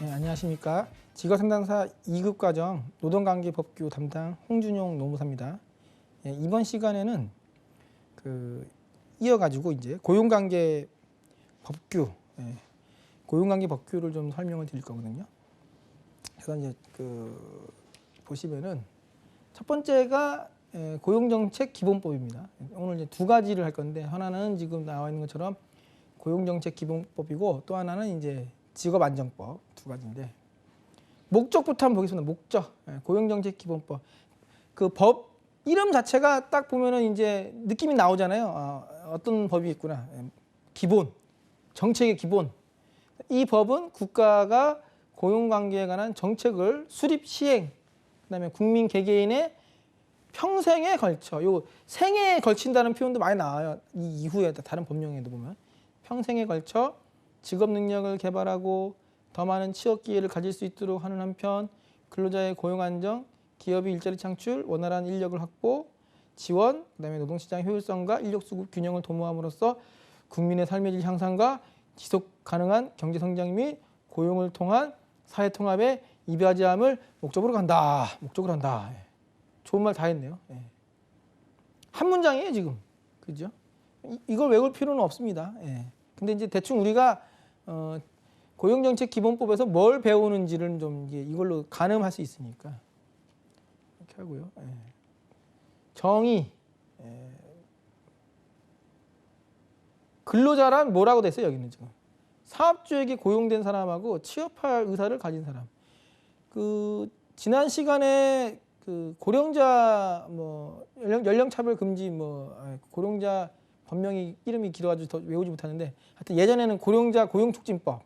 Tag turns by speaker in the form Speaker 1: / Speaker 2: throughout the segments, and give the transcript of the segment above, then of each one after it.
Speaker 1: 네, 안녕하십니까. 직업상담사 2급 과정 노동관계법규 담당 홍준용 노무사입니다. 네, 이번 시간에는 이어가지고 이제 고용관계 법규, 고용관계 법규를 좀 설명을 드릴 거거든요. 그래서 이제 보시면은 첫 번째가 고용정책 기본법입니다. 오늘 이제 두 가지를 할 건데 하나는 지금 나와 있는 것처럼 고용정책 기본법이고 또 하나는 이제 직업안정법 두 가지인데 목적부터 한번 보겠습니다. 목적 고용정책 기본법 그 법 이름 자체가 딱 보면은 이제 느낌이 나오잖아요. 어떤 법이 있구나. 기본 정책의 기본. 이 법은 국가가 고용관계에 관한 정책을 수립 시행 그다음에 국민 개개인의 평생에 걸쳐 요 생애에 걸친다는 표현도 많이 나와요. 이 이후에 다른 법령에도 보면 평생에 걸쳐 직업 능력을 개발하고 더 많은 취업 기회를 가질 수 있도록 하는 한편 근로자의 고용 안정, 기업의 일자리 창출, 원활한 인력을 확보, 지원, 그다음에 노동시장 효율성과 인력 수급 균형을 도모함으로써 국민의 삶의 질 향상과 지속 가능한 경제 성장 및 고용을 통한 사회 통합에 이바지함을 목적으로 한다. 좋은 말 다 했네요. 한 문장이에요 지금, 그죠? 이걸 외울 필요는 없습니다. 근데 이제 대충 우리가 고용정책 기본법에서 뭘 배우는지를 좀 이걸로 가늠할 수 있으니까 이렇게 하고요. 정의. 근로자란 뭐라고 됐어요 여기는 지금? 사업주에게 고용된 사람하고 취업할 의사를 가진 사람. 지난 시간에 고령자 연령 차별 금지 고령자 법명이 이름이 길어가지고 더 외우지 못하는데 하여튼 예전에는 고령자 고용촉진법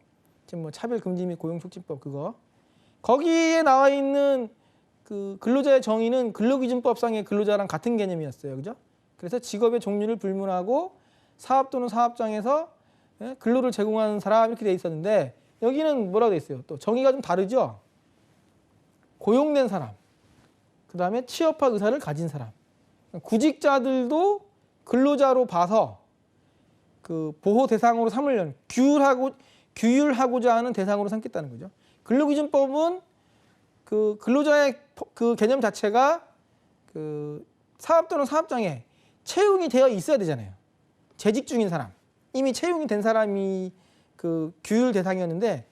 Speaker 1: 지금 차별 금지 및 고용촉진법 그거 거기에 나와 있는 근로자의 정의는 근로기준법상의 근로자랑 같은 개념이었어요, 그죠? 그래서 직업의 종류를 불문하고 사업 또는 사업장에서 근로를 제공하는 사람 이렇게 돼 있었는데 여기는 뭐라고 돼 있어요? 또 정의가 좀 다르죠? 고용된 사람, 그 다음에 취업할 의사를 가진 사람, 구직자들도 근로자로 봐서 보호 대상으로 삼으려는 규율하고자 하는 대상으로 삼겠다는 거죠. 근로기준법은 근로자의 개념 자체가 사업 또는 사업장에 채용이 되어 있어야 되잖아요. 재직 중인 사람, 이미 채용이 된 사람이 규율 대상이었는데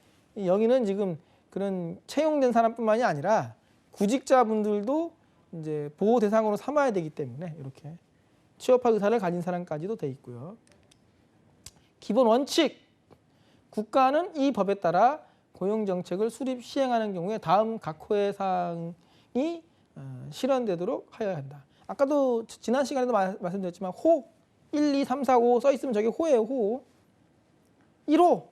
Speaker 1: 여기는 지금 그런 채용된 사람뿐만이 아니라 구직자분들도 이제 보호 대상으로 삼아야 되기 때문에 이렇게 취업할 의사를 가진 사람까지도 돼 있고요. 기본 원칙. 국가는 이 법에 따라 고용정책을 수립 시행하는 경우에 다음 각 호의 사항이 실현되도록 하여야 한다. 아까도 지난 시간에도 말씀드렸지만 호 1, 2, 3, 4, 5 써 있으면 저게 호예요. 호. 1호.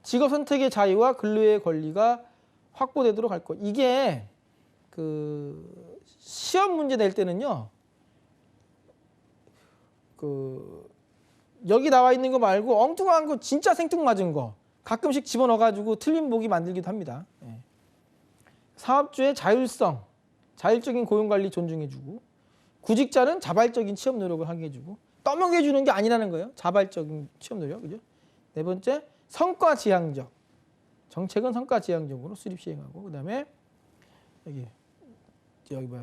Speaker 1: 직업 선택의 자유와 근로의 권리가 확보되도록 할 것. 이게 시험 문제 낼 때는요. 여기 나와 있는 거 말고 엉뚱한 거 진짜 생뚱맞은 거 가끔씩 집어넣어가지고 틀린 보기 만들기도 합니다. 사업주의 자율성, 자율적인 고용관리 존중해주고 구직자는 자발적인 취업 노력을 하게 해주고 떠먹여주는 게 아니라는 거예요. 자발적인 취업 노력, 그죠? 네 번째, 성과 지향적. 정책은 성과 지향적으로 수립 시행하고 그다음에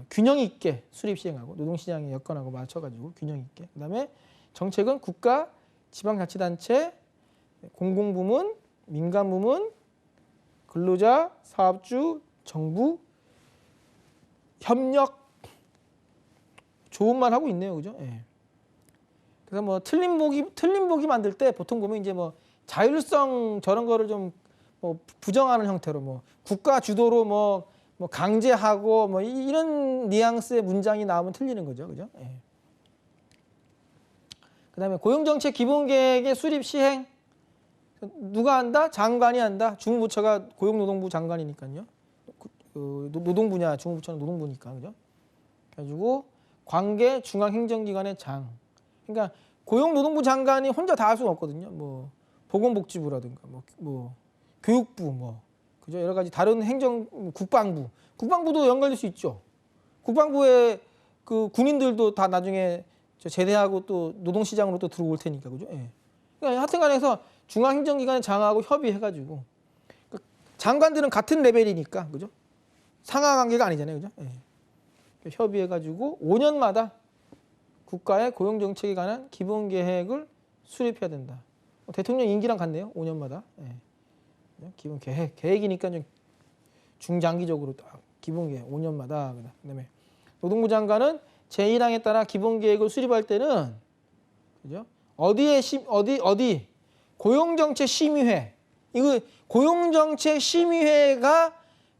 Speaker 1: 균형 있게 수립 시행하고 노동시장의 여건하고 맞춰가지고 균형 있게. 그다음에 정책은 국가, 지방자치단체, 공공부문, 민간부문, 근로자, 사업주, 정부, 협력. 좋은 말 하고 있네요, 그죠? 그래서 틀린 보기 만들 때 보통 보면 이제 자율성 저런 거를 좀 부정하는 형태로 국가 주도로 강제하고 이런 뉘앙스의 문장이 나오면 틀리는 거죠, 그죠? 그다음에 고용정책 기본계획의 수립 시행 누가 한다? 장관이 한다. 중부처가 고용노동부 장관이니까요. 노동부냐 중부처는 노동부니까, 그죠? 그래가지고 관계 중앙행정기관의 장. 그러니까 고용노동부 장관이 혼자 다 할 수는 없거든요. 보건복지부라든가 교육부 그죠? 여러 가지 다른 행정 국방부도 연결될 수 있죠. 국방부에 군인들도 다 나중에 제대하고 또 노동시장으로 또 들어올 테니까 그죠? 예. 그러니까 하여튼간에서 중앙행정기관의 장하고 협의해가지고 장관들은 같은 레벨이니까 그죠? 상하 관계가 아니잖아요, 그죠? 예. 협의해가지고 5년마다 국가의 고용 정책에 관한 기본 계획을 수립해야 된다. 대통령 임기랑 같네요, 5년마다. 예. 기본 계획이니까 좀 중장기적으로 딱 기본 계획 5년마다. 그다음에 노동부 장관은 제1항에 따라 기본 계획을 수립할 때는 그죠? 어디 고용정책 심의회. 이거 고용정책 심의회가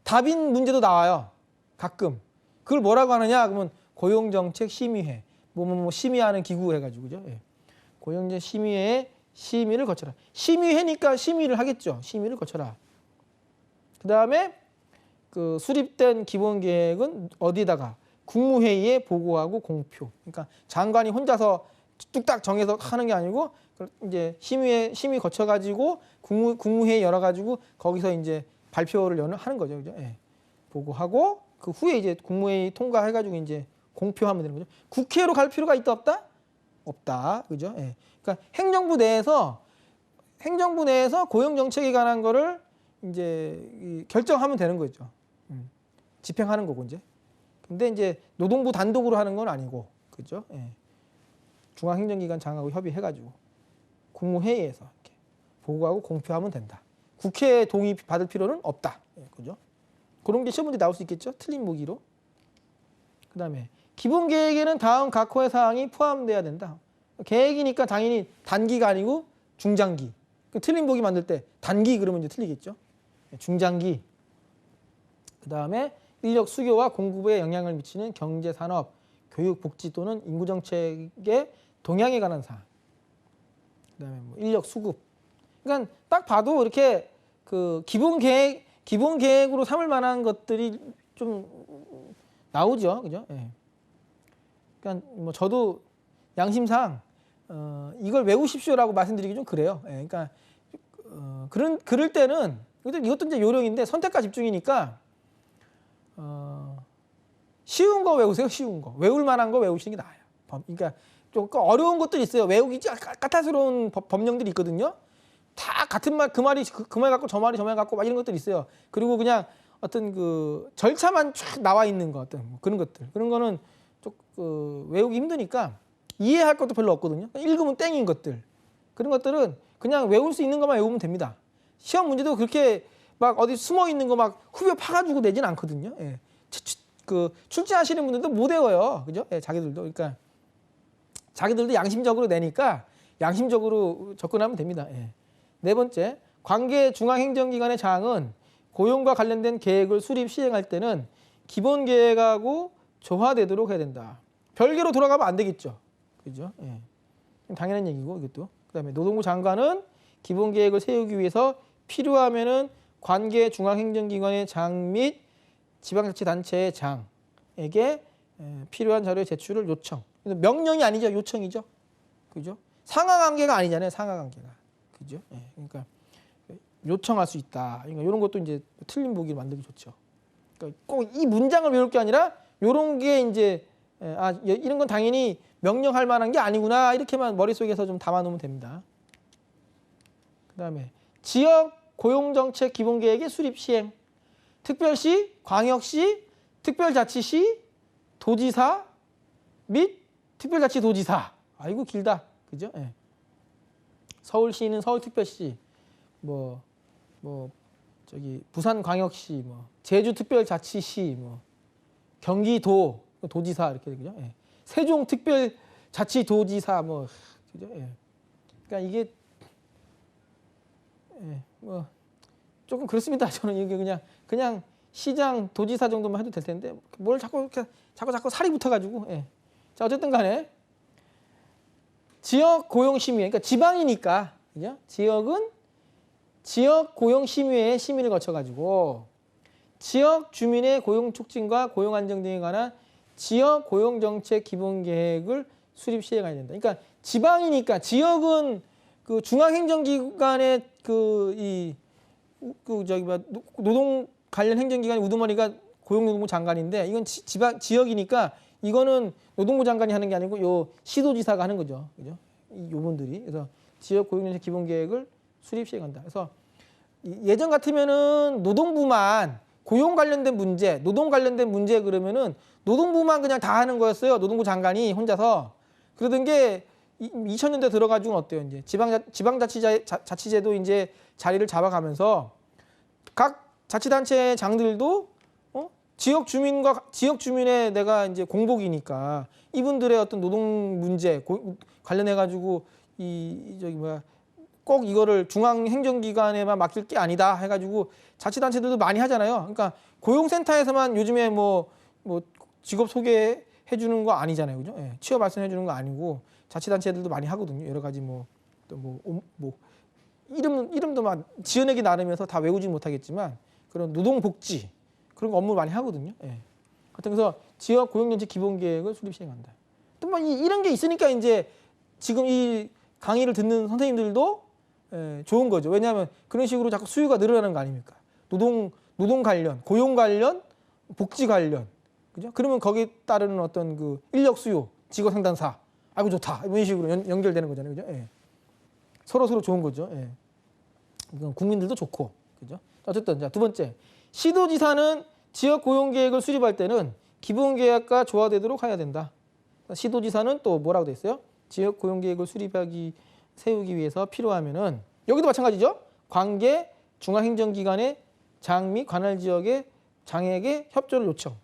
Speaker 1: 답인 문제도 나와요. 가끔. 그걸 뭐라고 하느냐? 그러면 고용정책 심의회. 뭐 심의하는 기구 해가지고 그죠? 예. 고용정책 심의회의 심의를 거쳐라. 심의회니까 심의를 하겠죠. 심의를 거쳐라. 그 다음에 그 수립된 기본 계획은 어디다가 국무회의에 보고하고 공표. 그러니까 장관이 혼자서 뚝딱 정해서 하는 게 아니고 이제 심의 거쳐가지고 국무회의 열어가지고 거기서 이제 발표를 하는 거죠, 그죠? 예. 보고하고 그 후에 이제 국무회의 통과해가지고 이제 공표하면 되는 거죠. 국회로 갈 필요가 있다 없다? 없다, 그죠? 예. 그러니까 행정부 내에서 고용 정책에 관한 거를 이제 결정하면 되는 거죠. 집행하는 거고 이제. 근데 이제 노동부 단독으로 하는 건 아니고, 그죠? 예. 중앙행정기관 장하고 협의해가지고 국무회의에서 이렇게 보고하고 공표하면 된다. 국회 동의 받을 필요는 없다. 예, 그죠? 그런 게 시험 문제 나올 수 있겠죠? 틀린 무기로. 그다음에 기본 계획에는 다음 각호의 사항이 포함돼야 된다. 계획이니까 당연히 단기가 아니고 중장기. 틀린 보기 만들 때 단기 그러면 이제 틀리겠죠. 중장기. 그다음에 인력 수교와 공급에 영향을 미치는 경제, 산업, 교육, 복지 또는 인구 정책의 동향에 관한 사항. 그다음에 뭐 인력 수급. 그러니까 딱 봐도 이렇게 그 기본 계획으로 삼을 만한 것들이 좀 나오죠, 그죠? 예. 그러니까 뭐 저도 양심상 이걸 외우십시오라고 말씀드리기 좀 그래요. 예. 그러니까 그럴 때는 이것도 이제 요령인데 선택과 집중이니까 쉬운 거 외우세요. 쉬운 거 외울 만한 거 외우시는 게 나아요. 그러니까 조금 어려운 것들이 있어요. 외우기 까탈스러운 법령들이 있거든요. 다 같은 말, 그 말 갖고 저 말이 저 말 갖고 막 이런 것들이 있어요. 그리고 그냥 어떤 그 절차만 쫙 나와 있는 거 어떤 뭐 그런 것들, 그런 거는 좀 외우기 힘드니까 이해할 것도 별로 없거든요. 읽으면 땡인 것들, 그런 것들은 그냥 외울 수 있는 것만 외우면 됩니다. 시험 문제도 그렇게 막 어디 숨어 있는 거 막 후벼 파가지고 내진 않거든요. 예. 그 출제하시는 분들도 못 외워요, 그죠? 예, 자기들도. 그러니까 자기들도 양심적으로 내니까 양심적으로 접근하면 됩니다. 예. 네 번째, 관계 중앙행정기관의 장은 고용과 관련된 계획을 수립 시행할 때는 기본 계획하고 조화되도록 해야 된다. 별개로 돌아가면 안 되겠죠, 그죠? 예. 당연한 얘기고 이것도. 그다음에 노동부 장관은 기본 계획을 세우기 위해서 필요하면은 관계 중앙행정기관의 장 및 지방자치단체의 장에게 필요한 자료의 제출을 요청. 명령이 아니죠, 요청이죠, 그죠? 상하관계가 아니잖아요, 상하관계가, 그죠? 예. 그러니까 요청할 수 있다. 그러니까 이런 것도 이제 틀린 보기를 만들기 좋죠. 그러니까 꼭 이 문장을 외울 게 아니라 이런 게 이제 이런 건 당연히 명령할 만한 게 아니구나 이렇게만 머릿속에서 좀 담아놓으면 됩니다. 그다음에 지역 고용정책 기본계획의 수립 시행. 특별시, 광역시, 특별자치시, 도지사 및 특별자치도지사. 아이고 길다, 그죠? 예. 서울시는 서울특별시, 저기 부산광역시, 제주특별자치시, 경기도 도지사 이렇게 되죠. 예. 세종특별자치도지사 그죠? 예. 그러니까 이게 조금 그렇습니다. 저는 이게 그냥 시장, 도지사 정도만 해도 될 텐데 뭘 자꾸 살이 붙어가지고. 예. 자, 어쨌든 간에 지역 고용심의회, 그러니까 지방이니까, 그죠? 지역은 지역 고용심의회의 심의를 거쳐가지고 지역 주민의 고용 촉진과 고용 안정 등에 관한 지역 고용 정책 기본 계획을 수립 시행해야 된다. 그러니까 지방이니까 지역은 그 중앙행정기관의 노동 관련 행정기관의 우두머리가 고용노동부 장관인데 이건 지역이니까 이거는 노동부 장관이 하는 게 아니고 요 시도지사가 하는 거죠. 그죠? 요분들이. 그래서 지역 고용정책 기본 계획을 수립 시행한다. 그래서 예전 같으면은 노동부만 고용 관련된 문제, 노동 관련된 문제 그러면은 노동부만 그냥 다 하는 거였어요. 노동부 장관이 혼자서. 그러던 게 2000년대 들어가지고 어때요? 이제 지방자치제도 이제 자리를 잡아가면서 각 자치단체 장들도 지역 주민의 내가 이제 공복이니까 이분들의 어떤 노동 문제 관련해 가지고 꼭 이거를 중앙행정기관에만 맡길 게 아니다 해가지고 자치단체들도 많이 하잖아요. 그러니까 고용센터에서만 요즘에 뭐 직업 소개해 주는 거 아니잖아요, 그죠? 예, 취업 발생해 주는 거 아니고 자치단체들도 많이 하거든요. 여러 가지 이름도 막 지어내기 나름해서 다 외우지 못하겠지만 그런 노동복지 그런 거 업무 많이 하거든요. 예. 그래서 지역 고용정책 기본계획을 수립 시행한다. 또 뭐 이런 게 있으니까 이제 지금 이 강의를 듣는 선생님들도 좋은 거죠. 왜냐하면 그런 식으로 자꾸 수요가 늘어나는 거 아닙니까? 노동 관련, 고용 관련, 복지 관련, 그죠? 그러면 거기에 따르는 어떤 그 인력 수요, 직업 상담사, 아이고 좋다 이런 식으로 연결되는 거잖아요, 그죠? 예. 서로 좋은 거죠. 예. 이건 국민들도 좋고, 그죠? 어쨌든 자, 두 번째, 시도지사는 지역 고용 계획을 수립할 때는 기본 계획과 조화되도록 해야 된다. 시도지사는 또 뭐라고 돼 있어요? 지역 고용 계획을 세우기 위해서 필요하면은 여기도 마찬가지죠. 관계 중앙행정기관의 장 및 관할 지역의 장에게 협조를 요청.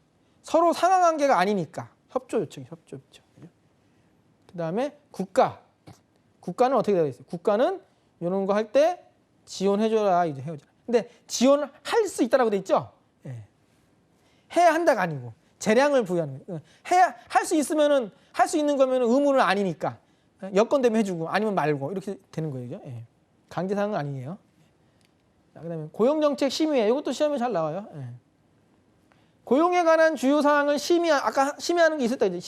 Speaker 1: 서로 상하 관계가 아니니까 협조 요청. 그다음에 국가는 어떻게 되어 있어요? 국가는 이런 거 할 때 지원해줘라 이제 해오잖아. 근데 지원할 수 있다라고 돼 있죠. 예. 해야 한다가 아니고 재량을 부여하는 거예요. 해야 할 수 있으면은 할 수 있는 거면은 의무는 아니니까. 여건 되면 해주고 아니면 말고 이렇게 되는 거예요. 예. 강제사항은 아니에요. 자, 그다음에 고용정책 심의회 이것도 시험에 잘 나와요. 예. 고용에 관한 주요 사항을 아까 심의하는 게 있었다 이제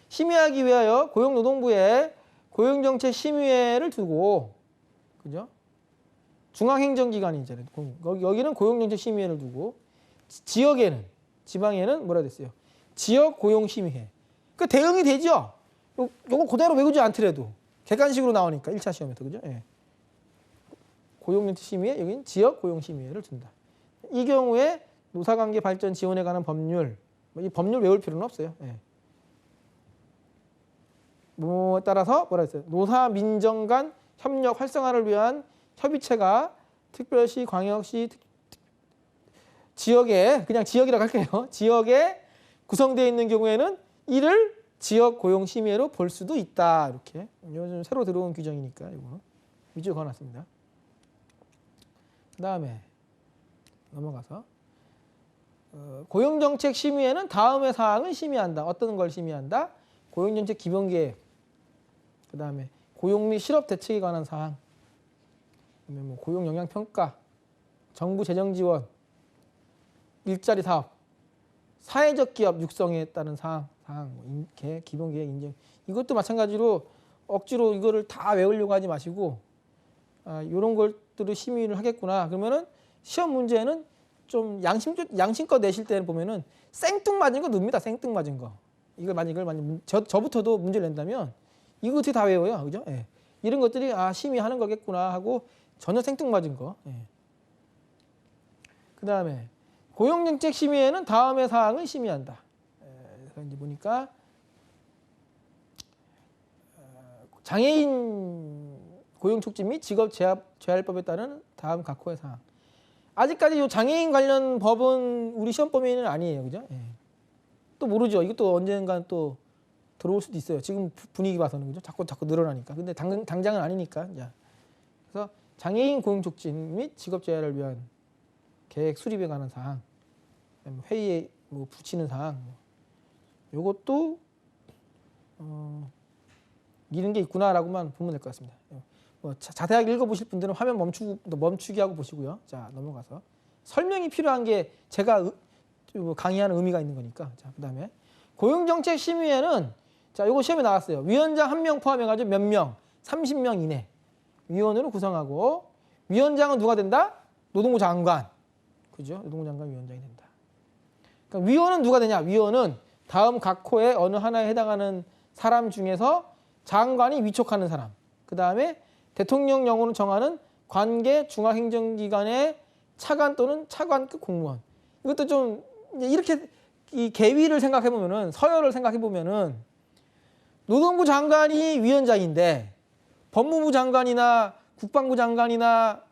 Speaker 1: 심의하기 위하여 고용노동부에 고용정책 심의회를 두고 그죠? 중앙행정기관이 있잖아요. 여기는 고용정책 심의회를 두고 지방에는 뭐라 됐어요? 지역 고용심의회. 그 대응이 되죠. 요거 그대로 외우지 않더라도 객관식으로 나오니까 1차 시험에서 그죠? 예. 고용정책 심의회 여기는 지역 고용심의회를 둔다. 이 경우에 노사관계 발전 지원에 관한 법률 이 법률 외울 필요는 없어요. 예. 따라서 뭐라 했어요? 노사 민정 간 협력 활성화를 위한 협의체가 특별시, 광역시, 지역에 그냥 지역이라고 할게요. 지역에 구성되어 있는 경우에는 이를 지역 고용 심의회로 볼 수도 있다. 이렇게 요즘 새로 들어온 규정이니까 이거 위주로 그어놨습니다. 그다음에 넘어가서 고용정책 심의회는 다음의 사항을 심의한다. 어떤 걸 심의한다? 고용정책 기본계획. 그다음에 고용 및 실업 대책에 관한 사항. 그다음에 뭐 고용 영향 평가, 정부 재정 지원, 일자리 사업, 사회적 기업 육성에 따른 사항, 기본 계획 인정. 이것도 마찬가지로 억지로 이거를 다 외우려고 하지 마시고 이런 것들을 심의를 하겠구나. 그러면은 시험 문제는 좀 양심껏 내실 때는 보면은 생뚱맞은 거 늡니다. 생뚱맞은 거. 이걸 만약 저부터도 문제를 낸다면 이거 어떻게 다 외워요, 그죠? 예. 이런 것들이 심의하는 거겠구나 하고 전혀 생뚱맞은 거. 예. 그다음에 고용정책 심의회는 다음의 사항을 심의한다. 그래서 이제 보니까 장애인 고용 촉진 및 직업 재활법에 따른 다음 각 호의 사항. 아직까지 이 장애인 관련 법은 우리 시험 범위는 아니에요, 그죠? 예. 또 모르죠. 이것도 언젠간 또 들어올 수도 있어요. 지금 분위기 봐서는 그죠? 자꾸 늘어나니까. 근데 당장은 아니니까. 자. 그래서 장애인 고용 촉진 및 직업 재활을 위한 계획 수립에 관한 사항, 회의에 뭐 붙이는 사항, 요것도 이런 게 있구나라고만 보면 될 것 같습니다. 뭐 자세하게 읽어보실 분들은 화면 멈추기 하고 보시고요. 자, 넘어가서 설명이 필요한 게 제가 강의하는 의미가 있는 거니까. 자, 그다음에 고용정책 심의회는 자, 요거 시험에 나왔어요. 위원장 1명 포함해가지고 몇 명? 30명 이내 위원으로 구성하고 위원장은 누가 된다? 노동부 장관. 그죠? 노동부 장관 위원장이 된다. 그러니까 위원은 누가 되냐? 위원은 다음 각 호의 어느 하나에 해당하는 사람 중에서 장관이 위촉하는 사람. 그 다음에 대통령령으로 정하는 관계 중앙행정기관의 차관 또는 차관급 공무원. 이것도 좀 이렇게 이 계위를 생각해 보면은 서열을 생각해 보면은 노동부 장관이 위원장인데 법무부 장관이나 국방부 장관이나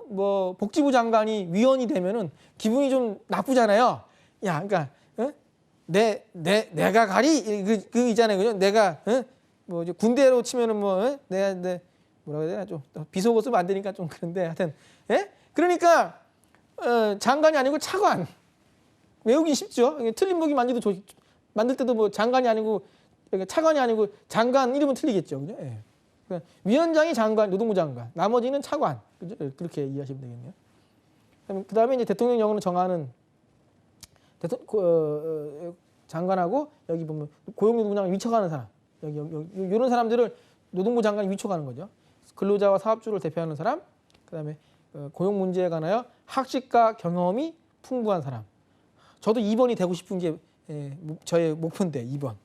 Speaker 1: 뭐 복지부 장관이 위원이 되면은 기분이 좀 나쁘잖아요. 야, 그러니까 내가 가리 그 있잖아요, 그죠? 내가 뭐 이제 군대로 치면은 뭐 내가 뭐라고 해야 되나 좀 비속어 쓰면 안 되니까 좀 그런데 하여튼 그러니까 장관이 아니고 차관 외우기 쉽죠. 틀린 무기 만들 때도 뭐 장관이 아니고 차관이 아니고 장관 이름은 틀리겠죠, 그죠? 예. 그러니까 위원장이 장관, 노동부 장관, 나머지는 차관, 그죠? 그렇게 이해하시면 되겠네요. 그 다음에 이제 대통령령으로 정하는 장관하고 여기 보면 고용노동부 장관 위촉하는 사람, 여기 이런 사람들을 노동부 장관이 위촉하는 거죠. 근로자와 사업주를 대표하는 사람, 그 다음에 고용 문제에 관하여 학식과 경험이 풍부한 사람. 저도 2번이 되고 싶은 게 저의 목표인데 2번,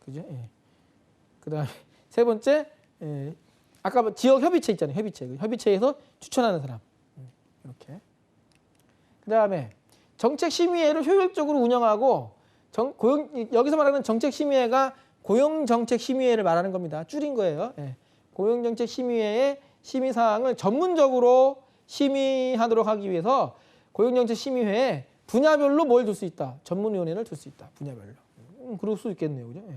Speaker 1: 그죠? 예. 그 다음에 세 번째, 아까 지역 협의체 있잖아요. 협의체에서 추천하는 사람. 이렇게. 그 다음에 정책 심의회를 효율적으로 운영하고 여기서 말하는 정책 심의회가 고용정책 심의회를 말하는 겁니다. 줄인 거예요. 예. 고용정책 심의회의 심의 사항을 전문적으로 심의하도록 하기 위해서 고용정책 심의회에 분야별로 뭘 둘 수 있다. 전문위원회를 둘 수 있다. 분야별로. 그럴 수 있겠네요, 그죠? 예.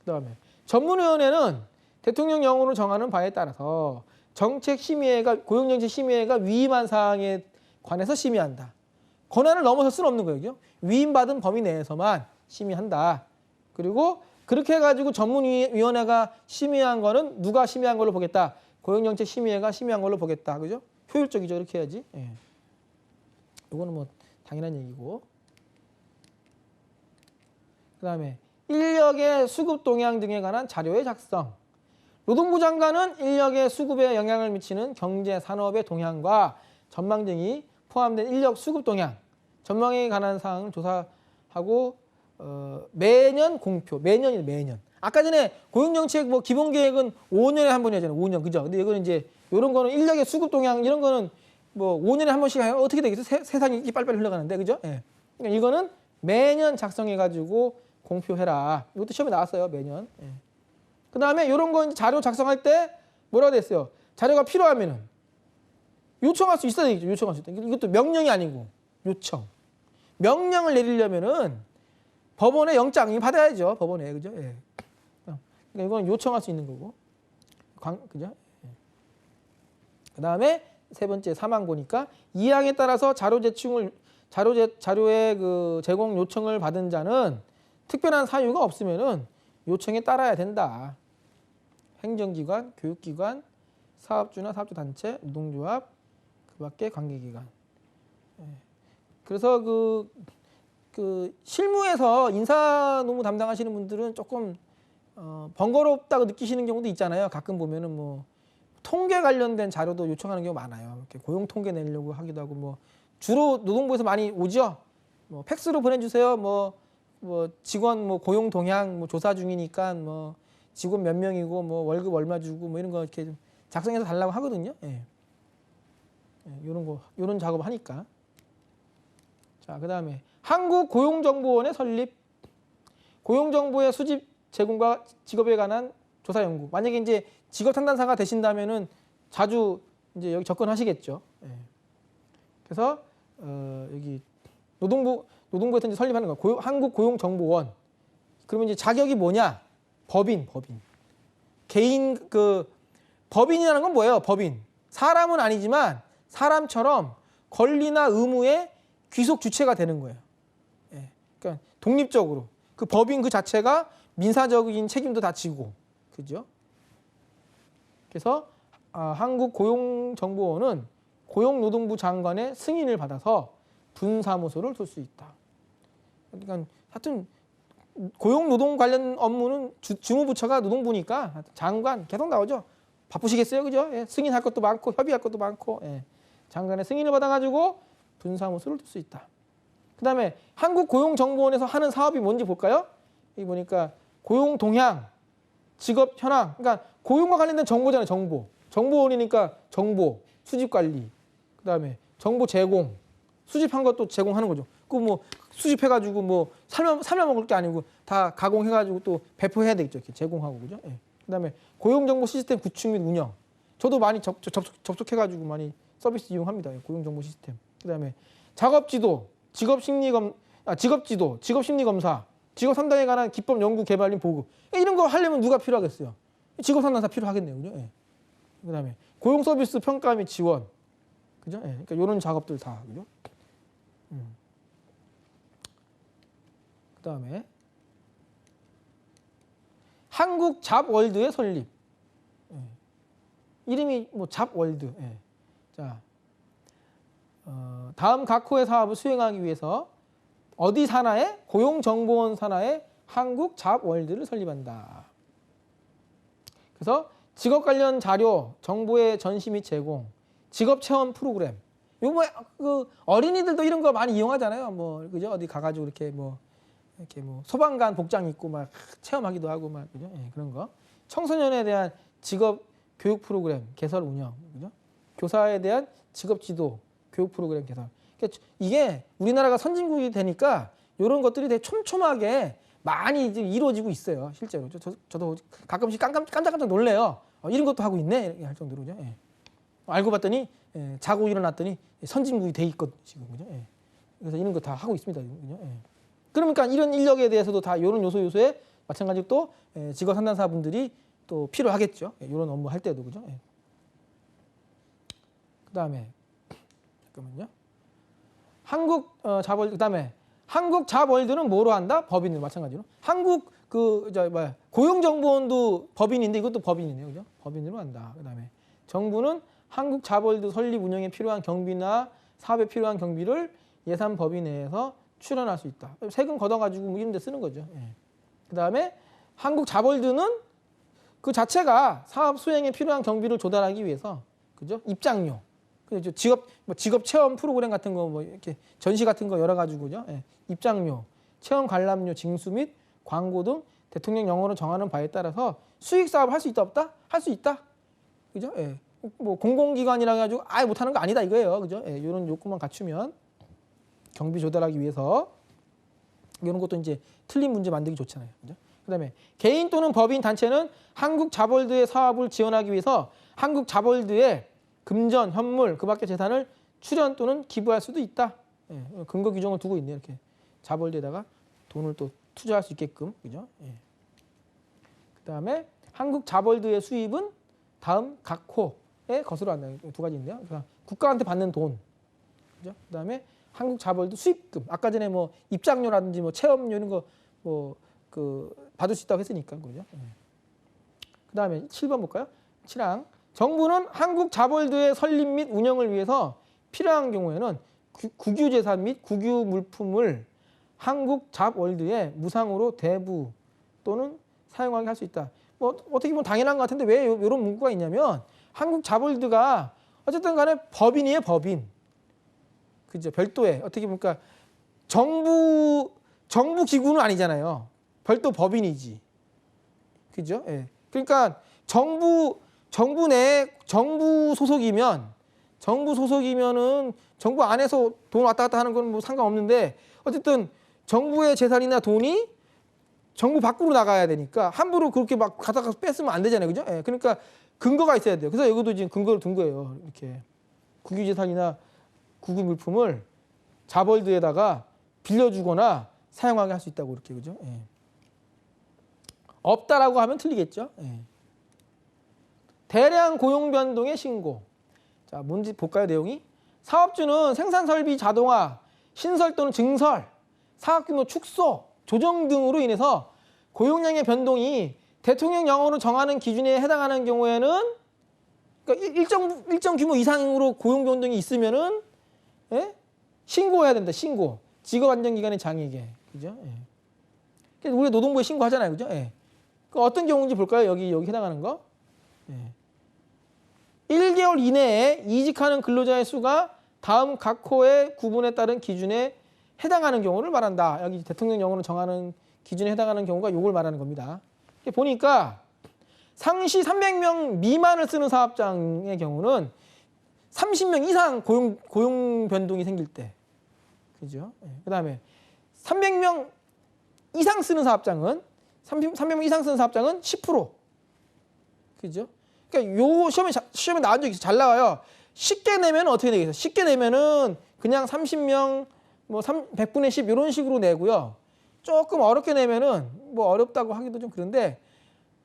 Speaker 1: 그다음에 전문위원회는 대통령령으로 정하는 바에 따라서 정책심의회가 고용정책심의회가 위임한 사항에 관해서 심의한다. 권한을 넘어설 수는 없는 거예요. 그죠? 위임받은 범위 내에서만 심의한다. 그리고 그렇게 해가지고 전문위원회가 심의한 거는 누가 심의한 걸로 보겠다. 고용정책심의회가 심의한 걸로 보겠다. 그죠? 효율적이죠. 이렇게 해야지. 예. 이거는 뭐 당연한 얘기고. 그 다음에 인력의 수급 동향 등에 관한 자료의 작성. 노동부 장관은 인력의 수급에 영향을 미치는 경제, 산업의 동향과 전망 등이 포함된 인력 수급 동향, 전망에 관한 사항을 조사하고 매년 공표, 매년. 아까 전에 고용정책 뭐 기본계획은 5년에 한 번이잖아요. 5년, 그죠? 근데 이거는 이제 이런 거는 인력의 수급 동향 이런 거는 뭐 5년에 한 번씩 하면 어떻게 되겠어? 세상이 이렇게 빨리빨리 흘러가는데, 그죠? 예. 그러니까 이거는 매년 작성해가지고 공표해라. 이것도 시험에 나왔어요, 매년. 예. 그 다음에 이런 거 자료 작성할 때 뭐라고 됐어요? 자료가 필요하면은 요청할 수 있어야 되겠죠. 요청할 수 있다. 이것도 명령이 아니고 요청. 명령을 내리려면은 법원에 영장 받아야죠. 법원에, 그죠? 예. 그러니까 이건 요청할 수 있는 거고, 그죠? 예. 그 다음에 세 번째 3항 보니까 이 항에 따라서 자료의 그 제공 요청을 받은 자는 특별한 사유가 없으면은 요청에 따라야 된다. 행정기관, 교육기관, 사업주나 사업주단체, 노동조합, 그밖에 관계기관. 그래서 그 실무에서 인사노무 담당하시는 분들은 조금 번거롭다고 느끼시는 경우도 있잖아요. 가끔 보면은 뭐 통계 관련된 자료도 요청하는 경우가 많아요. 이렇게 고용 통계 내려고 하기도 하고 뭐 주로 노동부에서 많이 오죠. 뭐 팩스로 보내주세요. 뭐 직원 뭐 고용 동향 뭐 조사 중이니까 뭐 직원 몇 명이고 뭐 월급 얼마 주고 뭐 이런 거 이렇게 좀 작성해서 달라고 하거든요. 예. 이런 작업 하니까. 자, 그다음에 한국고용정보원의 설립, 고용정보의 수집 제공과 직업에 관한 조사 연구. 만약에 이제 직업 상담사가 되신다면은 자주 이제 여기 접근하시겠죠. 예. 그래서 여기 노동부에서 이제 설립하는 거. 한국고용정보원. 그러면 이제 자격이 뭐냐? 법인. 개인 법인이라는 건 뭐예요? 법인. 사람은 아니지만 사람처럼 권리나 의무의 귀속 주체가 되는 거예요. 예. 그러니까 독립적으로 그 법인 그 자체가 민사적인 책임도 다 지고, 그죠? 그래서 한국고용정보원은 고용노동부 장관의 승인을 받아서 분사무소를 둘 수 있다. 그러니까 하여튼 고용노동 관련 업무는 주무부처가 노동부니까 장관 계속 나오죠. 바쁘시겠어요, 그죠? 예. 승인할 것도 많고 협의할 것도 많고, 예. 장관의 승인을 받아가지고 분사무소를 둘 수 있다. 그다음에 한국고용정보원에서 하는 사업이 뭔지 볼까요? 여기 보니까 고용 동향, 직업 현황. 그러니까 고용과 관련된 정보잖아요. 정보원이니까 정보, 수집 관리. 그다음에 정보 제공, 수집한 것도 제공하는 거죠. 그 뭐 수집해가지고 뭐 삶아 먹을 게 아니고 다 가공해가지고 또 배포해야 되겠죠. 이렇게 제공하고 그죠. 예. 그다음에 고용정보 시스템 구축 및 운영. 저도 많이 접속해가지고 많이 서비스 이용합니다. 고용정보 시스템. 그다음에 작업지도, 직업지도, 직업심리검사, 직업상담에 관한 기법 연구 개발 및 보급. 이런 거 하려면 누가 필요하겠어요? 직업상담사 필요하겠네요. 그죠? 예. 그다음에 고용 서비스 평가 및 지원. 그죠? 예. 그러니까 이런 작업들 다. 그죠? 그다음에 한국 잡월드의 설립. 예. 이름이 뭐 잡월드. 예. 자, 다음 각 호의 사업을 수행하기 위해서 어디 산하에 고용정보원 산하에 한국 잡월드를 설립한다. 그래서 직업 관련 자료, 정보의 전시 및 제공, 직업 체험 프로그램. 요거 그 어린이들도 이런 거 많이 이용하잖아요. 뭐 그죠? 어디 가가지고 이렇게 뭐 소방관 복장 입고 막 체험하기도 하고 막 그죠? 예, 그런 거. 청소년에 대한 직업 교육 프로그램 개설 운영, 그죠? 교사에 대한 직업 지도 교육 프로그램 개설. 그러니까 이게 우리나라가 선진국이 되니까 이런 것들이 되게 촘촘하게 많이 이제 이루어지고 있어요. 실제로 저도 가끔씩 깜짝깜짝 놀래요. 이런 것도 하고 있네 이렇게 할 정도로. 그죠? 예. 알고 봤더니 자고 일어났더니 선진국이 돼 있거든요. 지금 그죠? 예. 그래서 이런 거 다 하고 있습니다. 그죠? 예. 그러니까 이런 인력에 대해서도 다 이런 요소에 마찬가지로 또 직업 상담사분들이 또 필요하겠죠. 이런 업무 할 때도 그죠. 그다음에 잠깐만요. 한국 잡월드 그다음에 한국 잡월드는 뭐로 한다? 법인으로 마찬가지로. 한국 고용정보원도 법인인데 이것도 법인이네요. 그죠? 법인으로 한다. 그다음에 정부는 한국 잡월드 설립 운영에 필요한 경비나 사업에 필요한 경비를 예산 범위 내에서 출연할 수 있다. 세금 걷어가지고 뭐 이런 데 쓰는 거죠. 예. 그다음에 한국 잡월드는 그 자체가 사업 수행에 필요한 경비를 조달하기 위해서 그죠? 입장료, 그죠? 직업 체험 프로그램 같은 거 뭐 이렇게 전시 같은 거 열어 가지고죠. 예. 입장료, 체험 관람료, 징수 및 광고 등 대통령 영어로 정하는 바에 따라서 수익 사업 할 수 있다 없다? 할 수 있다. 그죠? 예. 뭐 공공기관이라 가지고 아예 못하는 거 아니다 이거예요. 그죠? 예. 이런 요건만 갖추면 경비 조달하기 위해서 이런 것도 이제 틀린 문제 만들기 좋잖아요. 그죠? 그다음에 개인 또는 법인 단체는 한국 잡월드의 사업을 지원하기 위해서 한국 잡월드에 금전, 현물, 그밖의 재산을 출연 또는 기부할 수도 있다. 예, 근거 규정을 두고 있네요. 이렇게 잡월드에다가 돈을 또 투자할 수 있게끔. 그죠? 예. 그다음에 한국 잡월드의 수입은 다음 각 호에 거슬러 한다. 두 가지인데요. 그러니까 국가한테 받는 돈. 그죠? 그다음에 한국 잡월드 수입금. 아까 전에 뭐 입장료라든지 뭐 체험료 이런 거 뭐 그 받을 수 있다고 했으니까 그죠? 예. 그다음에 7번 볼까요? 7항. 정부는 한국 잡월드의 설립 및 운영을 위해서 필요한 경우에는 국유재산 및 국유 물품을 한국 잡월드에 무상으로 대부 또는 사용하게 할 수 있다. 뭐 어떻게 보면 당연한 것 같은데 왜 이런 문구가 있냐면 한국 잡월드가 어쨌든 간에 법인이에요, 법인. 그죠? 별도의 어떻게 보니까 정부 기구는 아니잖아요. 별도 법인이지. 그죠? 예. 그러니까 정부 소속이면은 정부 안에서 돈 왔다 갔다 하는 건 뭐 상관없는데 어쨌든 정부의 재산이나 돈이 정부 밖으로 나가야 되니까 함부로 그렇게 막 가다가 뺐으면 안 되잖아요. 그죠? 예. 그러니까 근거가 있어야 돼요. 그래서 여기도 지금 근거를 둔 거예요. 이렇게 국유재산이나 국유 물품을 잡월드에다가 빌려주거나 사용하게 할 수 있다고 이렇게 그죠? 예. 없다라고 하면 틀리겠죠. 예. 대량 고용 변동의 신고. 자, 뭔지 볼까요, 내용이? 사업주는 생산 설비 자동화, 신설 또는 증설, 사업 규모 축소, 조정 등으로 인해서 고용량의 변동이 대통령 영어로 정하는 기준에 해당하는 경우에는 그러니까 일정 규모 이상으로 고용 변동이 있으면은 예? 신고해야 된다. 신고. 직업안정기관의 장에게. 그죠? 예. 그래서 우리가 노동부에 신고하잖아요. 그죠? 예. 그 어떤 경우인지 볼까요? 여기 해당하는 거. 예. 1개월 이내에 이직하는 근로자의 수가 다음 각 호의 구분에 따른 기준에 해당하는 경우를 말한다. 여기 대통령령으로 정하는 기준에 해당하는 경우가 요걸 말하는 겁니다. 보니까 상시 300명 미만을 쓰는 사업장의 경우는 30명 이상 고용 변동이 생길 때, 그죠? 그다음에 300명 이상 쓰는 사업장은 300명 이상 쓰는 사업장은 10%, 그죠? 그러니까 요 시험에 나온 적이 있어요. 잘 나와요. 쉽게 내면 어떻게 되겠어요? 쉽게 내면은 그냥 30명 뭐 100분의 10 이런 식으로 내고요. 조금 어렵게 내면은 뭐 어렵다고 하기도 좀 그런데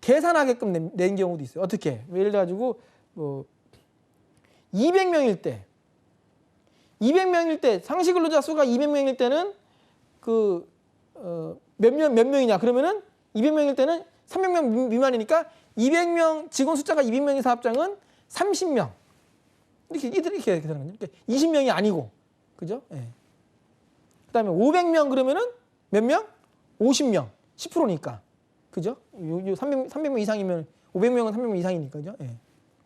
Speaker 1: 계산하게끔 낸 경우도 있어요. 어떻게? 예를 들어 가지고 뭐 200명일 때 상시 근로자 수가 200명일 때는 그 몇 명이냐? 그러면은 200명일 때는 300명 미만이니까 200명 직원 숫자가 200명인 사업장은 30명. 이렇게 계산하는 거죠. 20명이 아니고. 그죠? 예. 그다음에 500명 그러면은 몇 명? 50명. 10%니까. 그죠? 300명 이상이면 500명은 300명 이상이니까. 그죠? 예.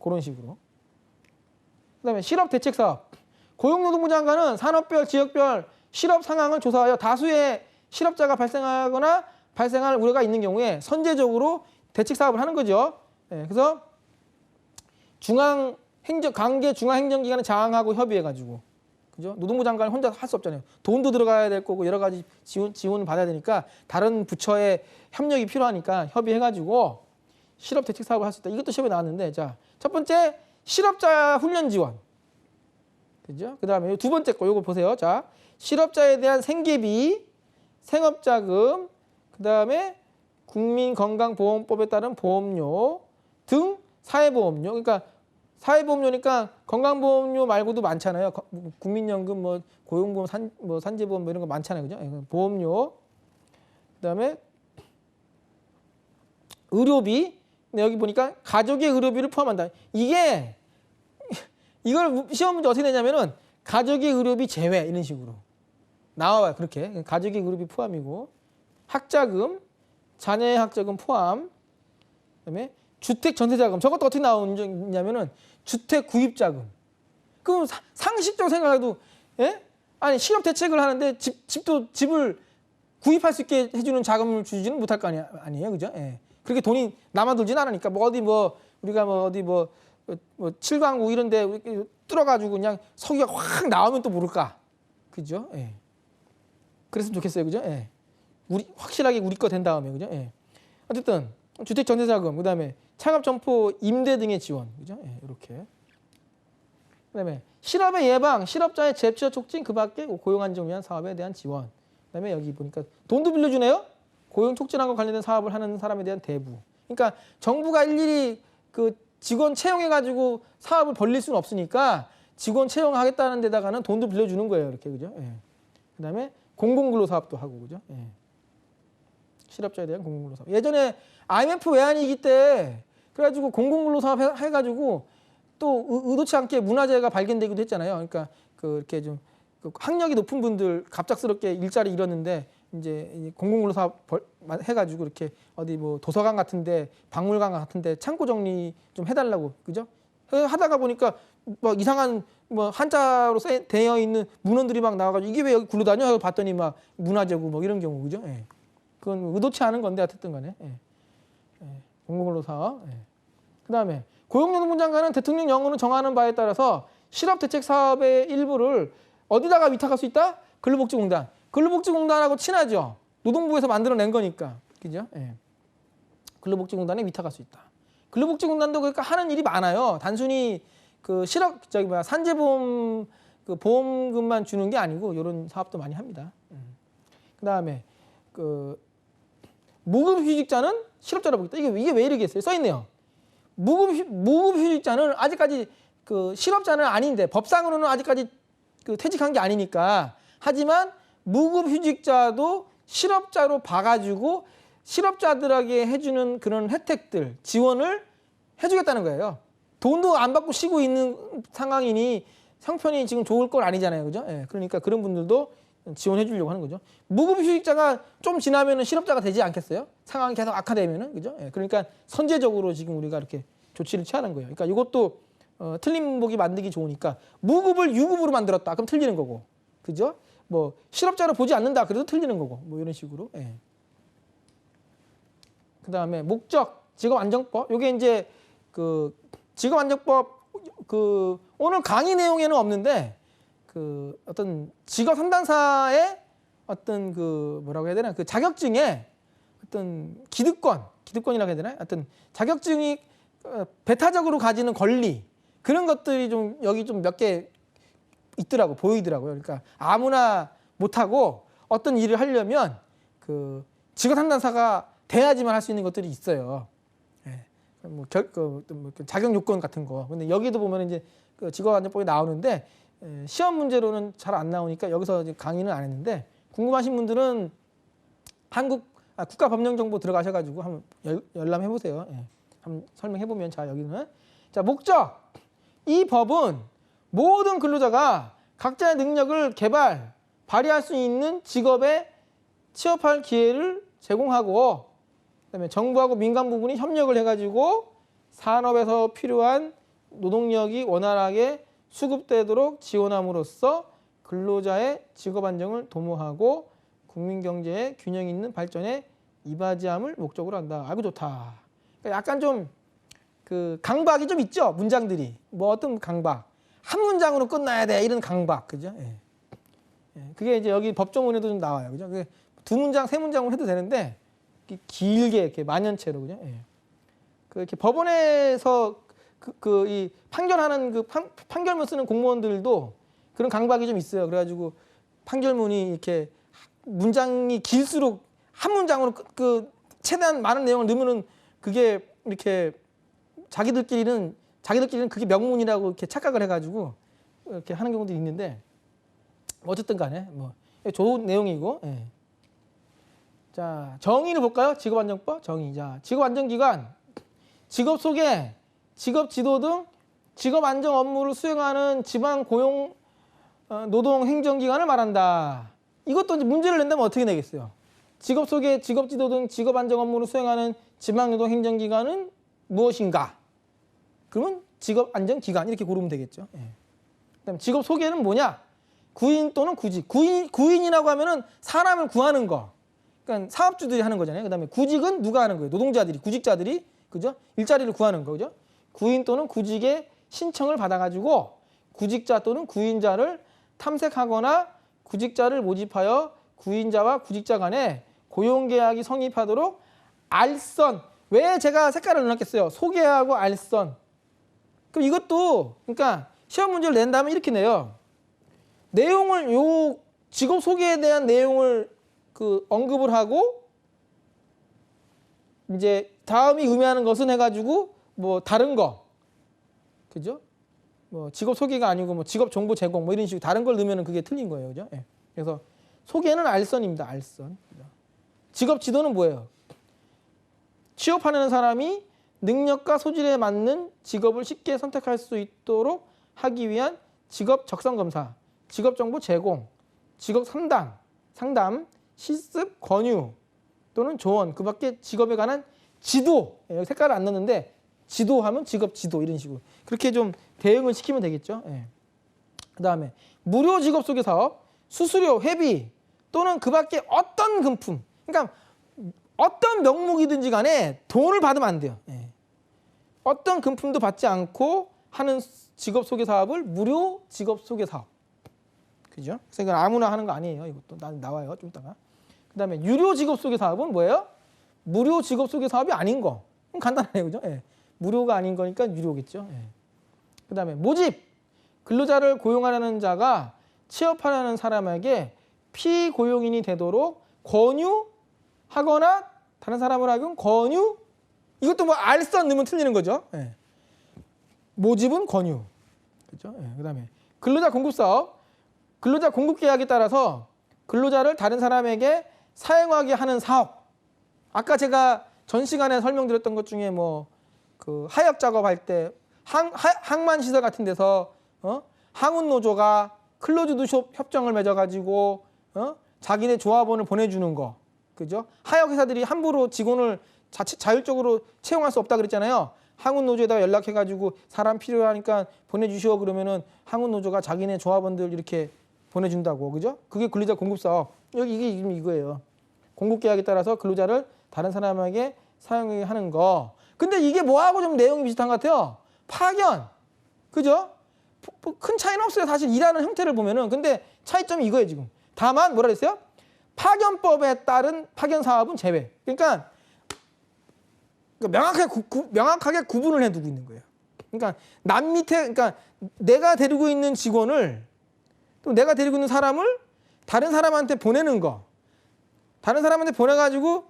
Speaker 1: 그런 식으로. 그다음에 실업 대책 사업. 고용노동부 장관은 산업별, 지역별 실업 상황을 조사하여 다수의 실업자가 발생하거나 발생할 우려가 있는 경우에 선제적으로 대책 사업을 하는 거죠. 예. 그래서 관계 중앙행정기관을 장악하고 협의해가지고, 그죠? 노동부 장관이 혼자 할 수 없잖아요. 돈도 들어가야 될 거고 여러 가지 지원을 받아야 되니까 다른 부처의 협력이 필요하니까 협의해가지고 실업 대책 사업을 할 수 있다. 이것도 시험에 나왔는데, 자, 첫 번째 실업자 훈련 지원, 그죠? 그다음에 두 번째 거 요거 보세요. 자, 실업자에 대한 생계비, 생업자금, 그다음에 국민건강보험법에 따른 보험료 등 사회보험료. 그러니까 사회보험료니까 건강보험료 말고도 많잖아요. 국민연금, 뭐 고용보험, 산재보험 뭐 이런 거 많잖아요, 그죠? 보험료. 그다음에 의료비. 근데 여기 보니까 가족의 의료비를 포함한다. 이걸 시험 문제 어떻게 되냐면은 가족의 의료비 제외 이런 식으로 나와요. 그렇게 가족의 의료비 포함이고, 학자금, 자녀의 학자금 포함. 그다음에 주택 전세자금. 저것도 어떻게 나오냐면은 주택 구입자금. 그럼 상식적으로 생각해도, 예? 아니 실업 대책을 하는데 집을 구입할 수 있게 해주는 자금을 주지는 못할 거 아니에요, 그죠? 예. 그렇게 돈이 남아돌진 않으니까 우리가 어디 7광구 이런데 뚫어가지고 그냥 석유가 확 나오면 또 모를까, 그죠? 예. 그랬으면 좋겠어요, 그죠? 예. 확실하게 우리 거 된 다음에, 그죠? 예. 어쨌든 주택 전세자금, 그다음에 창업 점포 임대 등의 지원, 그죠? 예, 이렇게. 그다음에 실업의 예방, 실업자의 재취업 촉진, 그밖에 고용 안정을 위한 사업에 대한 지원. 그다음에 여기 보니까 돈도 빌려주네요. 고용 촉진하고 관련된 사업을 하는 사람에 대한 대부. 그러니까 정부가 일일이 그 직원 채용해가지고 사업을 벌릴 수는 없으니까 직원 채용하겠다는 데다가는 돈도 빌려주는 거예요, 이렇게, 그죠? 예. 그다음에 공공근로 사업도 하고, 그죠? 예. 실업자에 대한 공공근로 사업. 예전에 IMF 외환위기 때 그래가지고 공공근로 사업 해가지고 또 의도치 않게 문화재가 발견되기도 했잖아요. 그러니까 이렇게 좀 학력이 높은 분들 갑작스럽게 일자리 잃었는데 이제 공공근로 사업 해가지고 이렇게 어디 뭐 도서관 같은데, 박물관 같은데 창고 정리 좀 해달라고, 그죠? 하다가 보니까 막 이상한 뭐 한자로 되어 있는 문헌들이 막 나와가지고 이게 왜 여기 굴러다녀? 하고 봤더니 막 문화재고 뭐 이런 경우, 그죠? 예. 그건 의도치 않은 건데 어쨌든 간에. 예. 예. 공공근로 사업. 예. 그다음에 고용노동부 장관은 대통령령으로 정하는 바에 따라서 실업대책 사업의 일부를 어디다가 위탁할 수 있다? 근로복지공단. 근로복지공단하고 친하죠. 노동부에서 만들어낸 거니까, 그죠? 예. 근로복지공단에 위탁할 수 있다. 근로복지공단도 그러니까 하는 일이 많아요. 단순히 그 산재보험 그 보험금만 주는 게 아니고 이런 사업도 많이 합니다. 그다음에 그 무급휴직자는 실업자로 보겠다. 이게 왜 이러겠어요? 써 있네요. 무급휴직자는 아직까지 그 실업자는 아닌데 법상으로는 아직까지 그 퇴직한 게 아니니까. 하지만 무급휴직자도 실업자로 봐가지고 실업자들에게 해주는 그런 혜택들, 지원을 해주겠다는 거예요. 돈도 안 받고 쉬고 있는 상황이니 형편이 지금 좋을 건 아니잖아요, 그죠? 예, 그러니까 그런 분들도 지원해 주려고 하는 거죠. 무급휴직자가 좀 지나면은 실업자가 되지 않겠어요? 상황이 계속 악화되면은, 그죠? 예, 그러니까 선제적으로 지금 우리가 이렇게 조치를 취하는 거예요. 그러니까 이것도 틀린 보기 만들기 좋으니까 무급을 유급으로 만들었다. 그럼 틀리는 거고, 그죠? 뭐 실업자로 보지 않는다. 그래도 틀리는 거고. 뭐 이런 식으로. 예. 그다음에 목적, 직업안정법. 요게 이제 그 직업안정법 그 오늘 강의 내용에는 없는데 그 어떤 직업 상담사의 어떤 그 뭐라고 해야 되나? 그 자격증에 어떤 기득권이라고 해야 되나? 어떤 자격증이 배타적으로 가지는 권리 그런 것들이 좀 여기 좀 몇 개 있더라고 보이더라고요. 그러니까 아무나 못하고 어떤 일을 하려면 그 직업 상담사가 돼야지만 할 수 있는 것들이 있어요. 예. 뭐 자격 요건 같은 거. 근데 여기도 보면 이제 그 직업안정법이 나오는데 시험 문제로는 잘 안 나오니까 여기서 이제 강의는 안 했는데 궁금하신 분들은 국가법령정보 들어가셔가지고 한번 열람해 보세요. 예. 한번 설명해 보면 자 여기는 자 목적 이 법은 모든 근로자가 각자의 능력을 발휘할 수 있는 직업에 취업할 기회를 제공하고 그다음에 정부하고 민간 부분이 협력을 해가지고 산업에서 필요한 노동력이 원활하게 수급되도록 지원함으로써 근로자의 직업 안정을 도모하고 국민 경제의 균형 있는 발전에 이바지함을 목적으로 한다. 아이고 좋다. 그러니까 약간 좀 그 강박이 좀 있죠. 문장들이 뭐 어떤 강박 한 문장으로 끝나야 돼 이런 강박 그죠? 예. 예. 그게 이제 여기 법조문에도 좀 나와요. 그죠? 그게 두 문장 세 문장으로 해도 되는데 길게 이렇게 만연체로 그죠? 예. 그 이렇게 법원에서 이 판결하는 그 판결문 쓰는 공무원들도 그런 강박이 좀 있어요. 그래가지고 판결문이 이렇게 문장이 길수록 한 문장으로 그 최대한 많은 내용을 넣으면은 그게 이렇게 자기들끼리는 그게 명문이라고 이렇게 착각을 해가지고 이렇게 하는 경우도 있는데 어쨌든 간에 뭐 좋은 내용이고. 예. 자 정의를 볼까요? 직업안정법 정의. 자 직업안정기관 직업 소개, 직업 지도 등 직업 안정 업무를 수행하는 지방 고용 노동 행정기관을 말한다. 이것도 이제 문제를 낸다면 어떻게 내겠어요? 직업 소개, 직업 지도 등 직업 안정 업무를 수행하는 지방 노동 행정기관은 무엇인가? 그러면 직업 안정 기관 이렇게 고르면 되겠죠. 예. 그다음 직업 소개는 뭐냐? 구인 또는 구직. 구인이라고 하면은 사람을 구하는 거. 그러니까 사업주들이 하는 거잖아요. 그다음에 구직은 누가 하는 거예요? 노동자들이, 구직자들이, 그죠? 일자리를 구하는 거죠. 구인 또는 구직의 신청을 받아가지고 구직자 또는 구인자를 탐색하거나 구직자를 모집하여 구인자와 구직자 간에 고용계약이 성립하도록 알선. 왜 제가 색깔을 넣었겠어요? 소개하고 알선. 그럼 이것도 그러니까 시험 문제를 낸다면 이렇게 내요. 내용을 요 직업 소개에 대한 내용을 그 언급을 하고 이제 다음이 의미하는 것은 해가지고 뭐 다른 거 그죠? 뭐 직업 소개가 아니고 뭐 직업 정보 제공 뭐 이런 식으로 다른 걸 넣으면 그게 틀린 거예요, 그죠? 예. 그래서 소개는 알선입니다, 알선. 직업 지도는 뭐예요? 취업하는 사람이 능력과 소질에 맞는 직업을 쉽게 선택할 수 있도록 하기 위한 직업 적성 검사, 직업 정보 제공, 직업 상담, 실습, 권유 또는 조언, 그 밖에 직업에 관한 지도, 여기 색깔을 안 넣는데 지도하면 직업 지도 이런 식으로 그렇게 좀 대응을 시키면 되겠죠. 예. 그 다음에 무료 직업 소개 사업, 수수료, 회비 또는 그 밖에 어떤 금품, 그러니까 어떤 명목이든지 간에 돈을 받으면 안 돼요. 예. 어떤 금품도 받지 않고 하는 직업 소개 사업을 무료 직업 소개 사업. 그죠? 그래서 이건 아무나 하는 거 아니에요. 이것도 나와요. 좀 이따가. 그 다음에 유료 직업 소개 사업은 뭐예요? 무료 직업 소개 사업이 아닌 거. 간단해요. 그죠? 예. 무료가 아닌 거니까 유료겠죠. 예. 그 다음에 모집. 근로자를 고용하려는 자가 취업하려는 사람에게 피고용인이 되도록 권유하거나 다른 사람을 하여금 권유. 이것도 뭐 알선 넣으면 틀리는 거죠. 예. 모집은 권유. 그죠? 예. 그 다음에 근로자 공급 사업. 근로자 공급 계약에 따라서 근로자를 다른 사람에게 사용하게 하는 사업. 아까 제가 전 시간에 설명드렸던 것 중에 뭐 그 하역 작업할 때 항만 시설 같은 데서 항운 노조가 클로즈드 숍 협정을 맺어가지고 자기네 조합원을 보내주는 거, 그죠? 하역 회사들이 함부로 직원을 자율적으로 채용할 수 없다 그랬잖아요. 항운 노조에다가 연락해가지고 사람 필요하니까 보내주시오 그러면은 항운 노조가 자기네 조합원들 이렇게 보내준다고, 그죠? 그게 근로자 공급 사업. 여기 이게 지금 이거예요. 공급 계약에 따라서 근로자를 다른 사람에게 사용하는 거. 근데 이게 뭐하고 좀 내용이 비슷한 것 같아요. 파견, 그죠? 큰 차이는 없어요. 사실 일하는 형태를 보면은. 근데 차이점이 이거예요 지금. 다만 뭐라 그랬어요? 파견법에 따른 파견 사업은 제외. 그러니까 명확하게 구분을 해두고 있는 거예요. 그러니까 남 밑에, 그러니까 내가 데리고 있는 직원을, 또 내가 데리고 있는 사람을 다른 사람한테 보내는 거, 다른 사람한테 보내가지고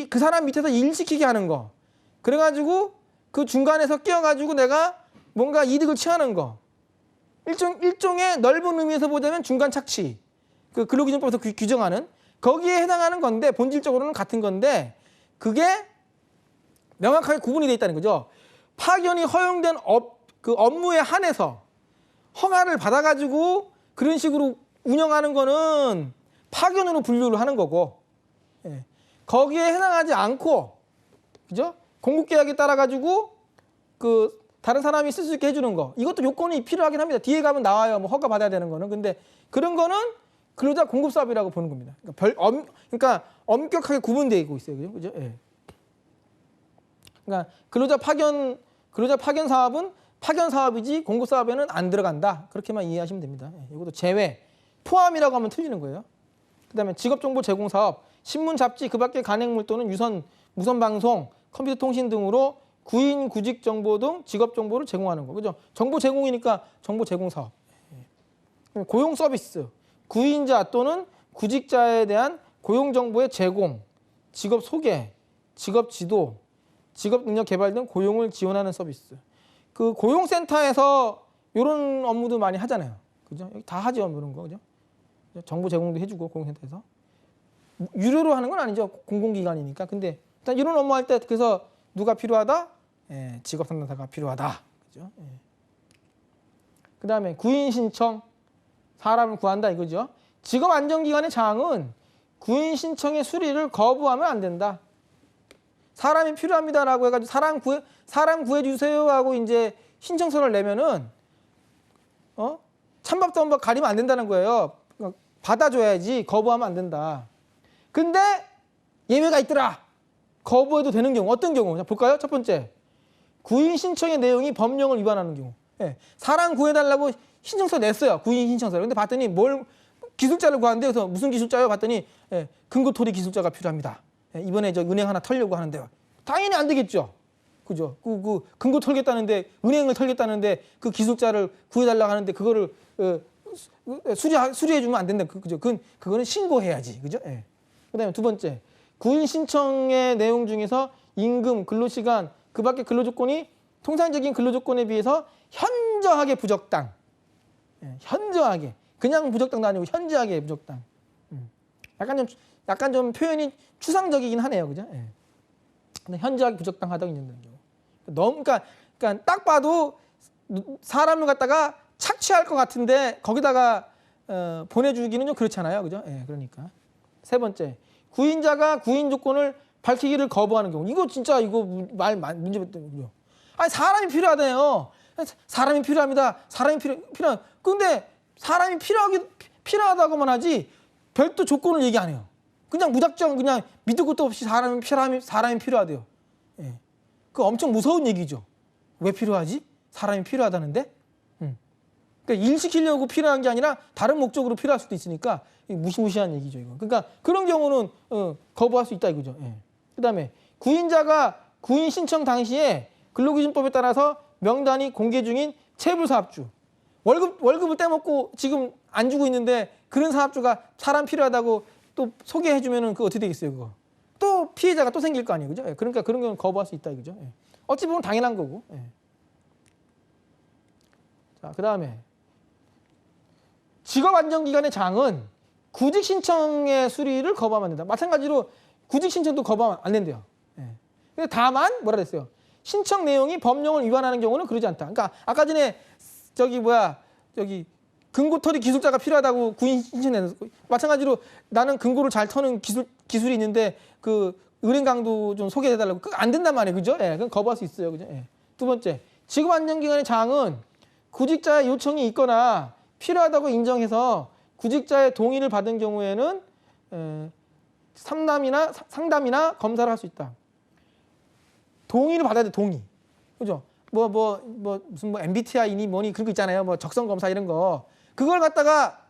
Speaker 1: 그 사람 밑에서 일 시키게 하는 거, 그래가지고 그 중간에서 끼어가지고 내가 뭔가 이득을 취하는 거, 일종의 넓은 의미에서 보자면 중간 착취, 그 근로기준법에서 규정하는 거기에 해당하는 건데, 본질적으로는 같은 건데 그게 명확하게 구분이 되어 있다는 거죠. 파견이 허용된 그 업무에 한해서 허가를 받아가지고 그런 식으로 운영하는 거는 파견으로 분류를 하는 거고, 예. 거기에 해당하지 않고, 그죠? 공급계약에 따라 가지고 그 다른 사람이 쓸 수 있게 해주는 거, 이것도 요건이 필요하긴 합니다. 뒤에 가면 나와요. 뭐 허가 받아야 되는 거는. 근데 그런 거는 근로자 공급사업이라고 보는 겁니다. 그러니까 엄격하게 구분되어 있어요, 그죠? 예. 그러니까 근로자 파견 사업은 파견 사업이지 공급 사업에는 안 들어간다. 그렇게만 이해하시면 됩니다. 예. 이것도 제외, 포함이라고 하면 틀리는 거예요. 그다음에 직업정보 제공 사업, 신문, 잡지, 그밖의 간행물 또는 무선 방송, 컴퓨터 통신 등으로 구인 구직 정보 등 직업 정보를 제공하는 거, 그죠? 정보 제공이니까 정보 제공 사업. 예. 고용 서비스, 구인자 또는 구직자에 대한 고용 정보의 제공, 직업 소개, 직업 지도, 직업 능력 개발 등 고용을 지원하는 서비스. 그 고용센터에서 이런 업무도 많이 하잖아요, 그죠? 여기 다 하죠, 이런 거, 그죠? 정보 제공도 해주고 고용센터에서 유료로 하는 건 아니죠, 공공기관이니까. 근데 일단 이런 업무 할 때 그래서 누가 필요하다? 예, 직업 상담사가 필요하다, 그죠? 예. 그다음에 구인 신청, 사람을 구한다 이거죠. 직업 안정기관의 사항은 구인 신청의 수리를 거부하면 안 된다. 사람이 필요합니다라고 해가지고 사람 구해주세요 하고 이제 신청서를 내면은 찬밥도 한번 가리면 안 된다는 거예요. 받아줘야지 거부하면 안 된다. 근데 예외가 있더라. 거부해도 되는 경우, 어떤 경우? 자, 볼까요? 첫 번째, 구인 신청의 내용이 법령을 위반하는 경우. 예, 사람 구해달라고 신청서 냈어요, 구인 신청서를. 근데 봤더니 기술자를 구하는데, 그래서 무슨 기술자요? 봤더니 근거토리 기술자가 필요합니다. 이번에 저 은행 하나 털려고 하는데요. 당연히 안 되겠죠, 그죠? 그 근거 털겠다는데, 은행을 털겠다는데 그 기술자를 구해달라고 하는데 그거를 수리해주면 안 된다, 그죠? 그거는 신고해야지, 그죠? 예. 그다음에 두 번째, 구인 신청의 내용 중에서 임금, 근로시간, 그밖의 근로조건이 통상적인 근로조건에 비해서 현저하게 부적당. 예, 현저하게, 그냥 부적당도 아니고 현저하게 부적당. 약간 좀 표현이 추상적이긴 하네요, 그죠? 예. 근데 현저하게 부적당하다고 있는 경우. 그러니까 딱 봐도 사람을 갖다가 착취할 것 같은데 거기다가 보내주기는 좀 그렇잖아요, 그죠? 예, 그러니까. 세 번째, 구인자가 구인 조건을 밝히기를 거부하는 경우. 이거 진짜 문제됐던 거죠. 아니, 사람이 필요하대요. 사람이 필요합니다. 사람이 필요한. 근데 사람이 필요하다고만 하지 별도 조건을 얘기 안 해요. 그냥 무작정 그냥 밑도 끝도 없이 사람이 필요하대요. 예. 그 엄청 무서운 얘기죠. 왜 필요하지? 사람이 필요하다는데? 그러니까 일 시키려고 필요한 게 아니라 다른 목적으로 필요할 수도 있으니까 무시무시한 얘기죠, 이거. 그러니까 그런 경우는 거부할 수 있다 이거죠. 예. 그다음에 구인자가 구인 신청 당시에 근로기준법에 따라서 명단이 공개 중인 체불 사업주, 월급을 떼먹고 지금 안 주고 있는데 그런 사업주가 사람 필요하다고 또 소개해주면은 그거 어떻게 되겠어요, 그거? 또 피해자가 또 생길 거 아니에요, 그죠? 예. 그러니까 그런 경우는 거부할 수 있다 이거죠. 예. 어찌 보면 당연한 거고. 예. 자, 그다음에 직업안정기관의 장은 구직 신청의 수리를 거부하면 안 된다. 마찬가지로 구직 신청도 거부하면 안 된대요. 예. 근데 다만 뭐라 그랬어요? 신청 내용이 법령을 위반하는 경우는 그러지 않다. 그러니까 아까 전에 저기 근거털이 기술자가 필요하다고 구인 신청했는 마찬가지로 나는 근거를 잘 터는 기술이 있는데 그 은행 강도 좀 소개해달라고 그거 안 된단 말이에요, 그죠? 예, 그건 거부할 수 있어요, 그죠? 예. 두 번째, 직업안정기관의 장은 구직자의 요청이 있거나 필요하다고 인정해서 구직자의 동의를 받은 경우에는 상담이나 검사를 할 수 있다. 동의를 받아야 돼, 동의. 그죠? 무슨 MBTI니 뭐니 그런 거 있잖아요. 뭐 적성 검사 이런 거. 그걸 갖다가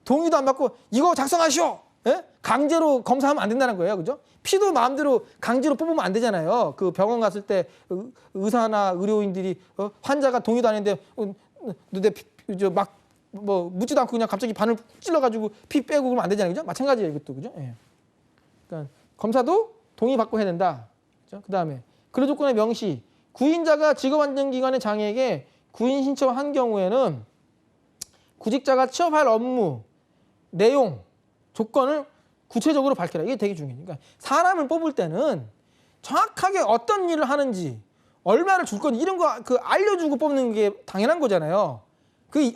Speaker 1: 동의도 안 받고 이거 작성하시오. 예? 강제로 검사하면 안 된다는 거예요. 그죠? 피도 마음대로 강제로 뽑으면 안 되잖아요. 그 병원 갔을 때 의사나 의료인들이 환자가 동의도 안 했는데 막 묻지도 않고 그냥 갑자기 바늘 찔러가지고 피 빼고 그러면 안 되잖아요. 그죠? 마찬가지예요. 이것도. 그죠? 예. 그러니까 검사도 동의받고 해야 된다. 그죠? 그다음에 근로 조건의 명시. 구인자가 직업안정기관의 장에게 구인 신청한 경우에는 구직자가 취업할 업무, 내용, 조건을 구체적으로 밝혀라. 이게 되게 중요해요. 그러니까 사람을 뽑을 때는 정확하게 어떤 일을 하는지, 얼마를 줄 건지 이런 거 알려주고 뽑는 게 당연한 거잖아요.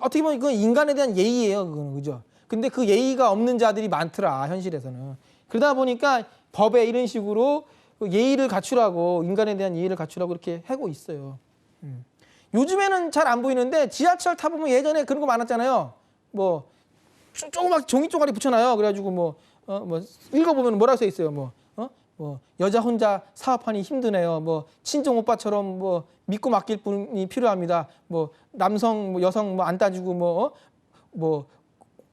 Speaker 1: 어떻게 보면 그건 인간에 대한 예의예요. 그거는. 그죠? 근데 그 예의가 없는 자들이 많더라. 현실에서는. 그러다 보니까 법에 이런 식으로 예의를 갖추라고, 인간에 대한 예의를 갖추라고 이렇게 하고 있어요. 요즘에는 잘 안 보이는데 지하철 타보면 예전에 그런 거 많았잖아요. 뭐 조그맣게 종이 쪼가리 붙여놔요. 그래가지고 읽어보면 뭐라고 써 있어요. 여자 혼자 사업하니 힘드네요. 친정 오빠처럼 믿고 맡길 분이 필요합니다. 남성, 여성 안 따지고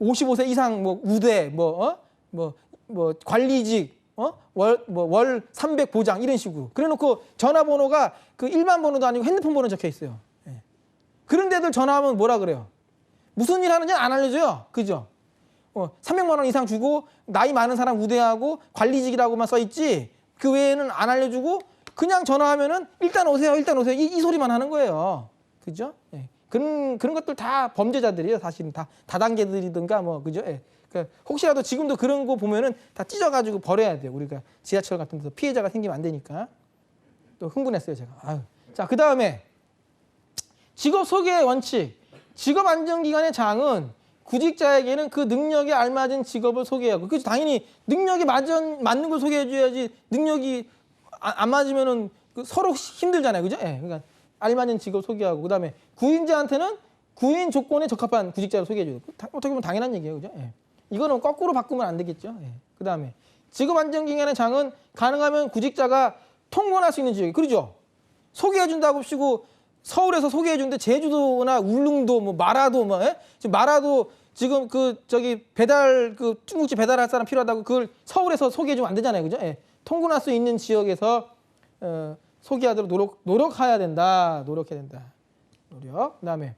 Speaker 1: 55세 이상 우대 관리직 월 300 보장 이런 식으로. 그래놓고 전화번호가 그 일반 번호도 아니고 핸드폰 번호 적혀 있어요. 예. 그런 데들 전화하면 뭐라 그래요? 무슨 일 하는지 안 알려줘요. 그죠? 300만 원 이상 주고 나이 많은 사람 우대하고 관리직이라고만 써 있지 그 외에는 안 알려주고 그냥 전화하면은 일단 오세요, 일단 오세요 이 소리만 하는 거예요. 그죠? 예. 그런 것들 다 범죄자들이에요. 사실은 다 다단계들이든가 그죠? 예. 그러니까 혹시라도 지금도 그런 거 보면은 다 찢어가지고 버려야 돼요. 우리가 지하철 같은 데서 피해자가 생기면 안 되니까. 또 흥분했어요, 제가. 아유. 자, 그 다음에 직업 소개의 원칙. 직업 안정기관의 장은 구직자에게는 그 능력에 알맞은 직업을 소개하고, 그렇죠. 당연히 능력이 맞는 걸 소개해줘야지. 능력이 안 맞으면은 서로 힘들잖아요, 그죠? 예. 그러니까 알맞은 직업 소개하고, 그 다음에 구인자한테는 구인 조건에 적합한 구직자를 소개해줘요. 어떻게 보면 당연한 얘기예요, 그죠? 예. 이거는 거꾸로 바꾸면 안 되겠죠. 예. 그 다음에 직업안정기관의 장은 가능하면 구직자가 통근할 수 있는 지역이, 그러죠? 소개해준다고 치고 서울에서 소개해주는데 제주도나 울릉도, 마라도, 지금 마라도 지금 배달 중국집 배달할 사람 필요하다고 그걸 서울에서 소개해주면 안 되잖아요, 그죠? 예. 통근할 수 있는 지역에서 소개하도록 노력해야 된다. 노력해야 된다. 그다음에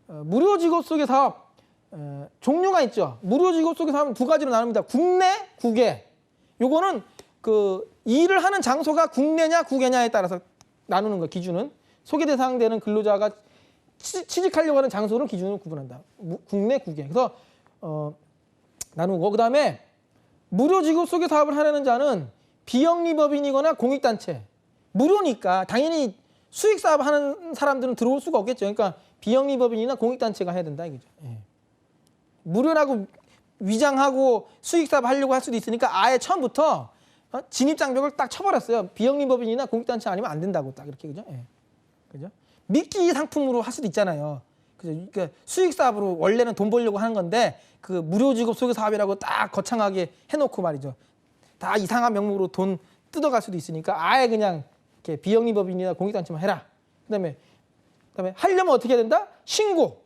Speaker 1: 무료 직업 소개 사업. 종류가 있죠. 무료 직업 소개 사업은 두 가지로 나눕니다. 국내, 국외. 요거는 일을 하는 장소가 국내냐 국외냐에 따라서 나누는 거. 기준은 소개 대상되는 근로자가 취직하려고 하는 장소를 기준으로 구분한다. 국내, 국외. 그래서 나누고, 그다음에 무료 직업 소개 사업을 하려는 자는 비영리법인이거나 공익단체. 무료니까 당연히 수익 사업 하는 사람들은 들어올 수가 없겠죠. 그러니까 비영리법인이나 공익단체가 해야 된다 이거죠. 예. 무료라고 위장하고 수익사업 하려고 할 수도 있으니까 아예 처음부터 진입장벽을 딱 쳐버렸어요. 비영리법인이나 공익단체 아니면 안 된다고 딱 이렇게. 그죠? 예. 그죠? 미끼 상품으로 할 수도 있잖아요. 그죠? 그러니까 수익사업으로 원래는 돈 벌려고 하는 건데 그 무료직업 소개사업이라고 딱 거창하게 해놓고 말이죠. 다 이상한 명목으로 돈 뜯어갈 수도 있으니까 아예 그냥 이렇게 비영리법인이나 공익단체만 해라. 그다음에 하려면 어떻게 해야 된다? 신고.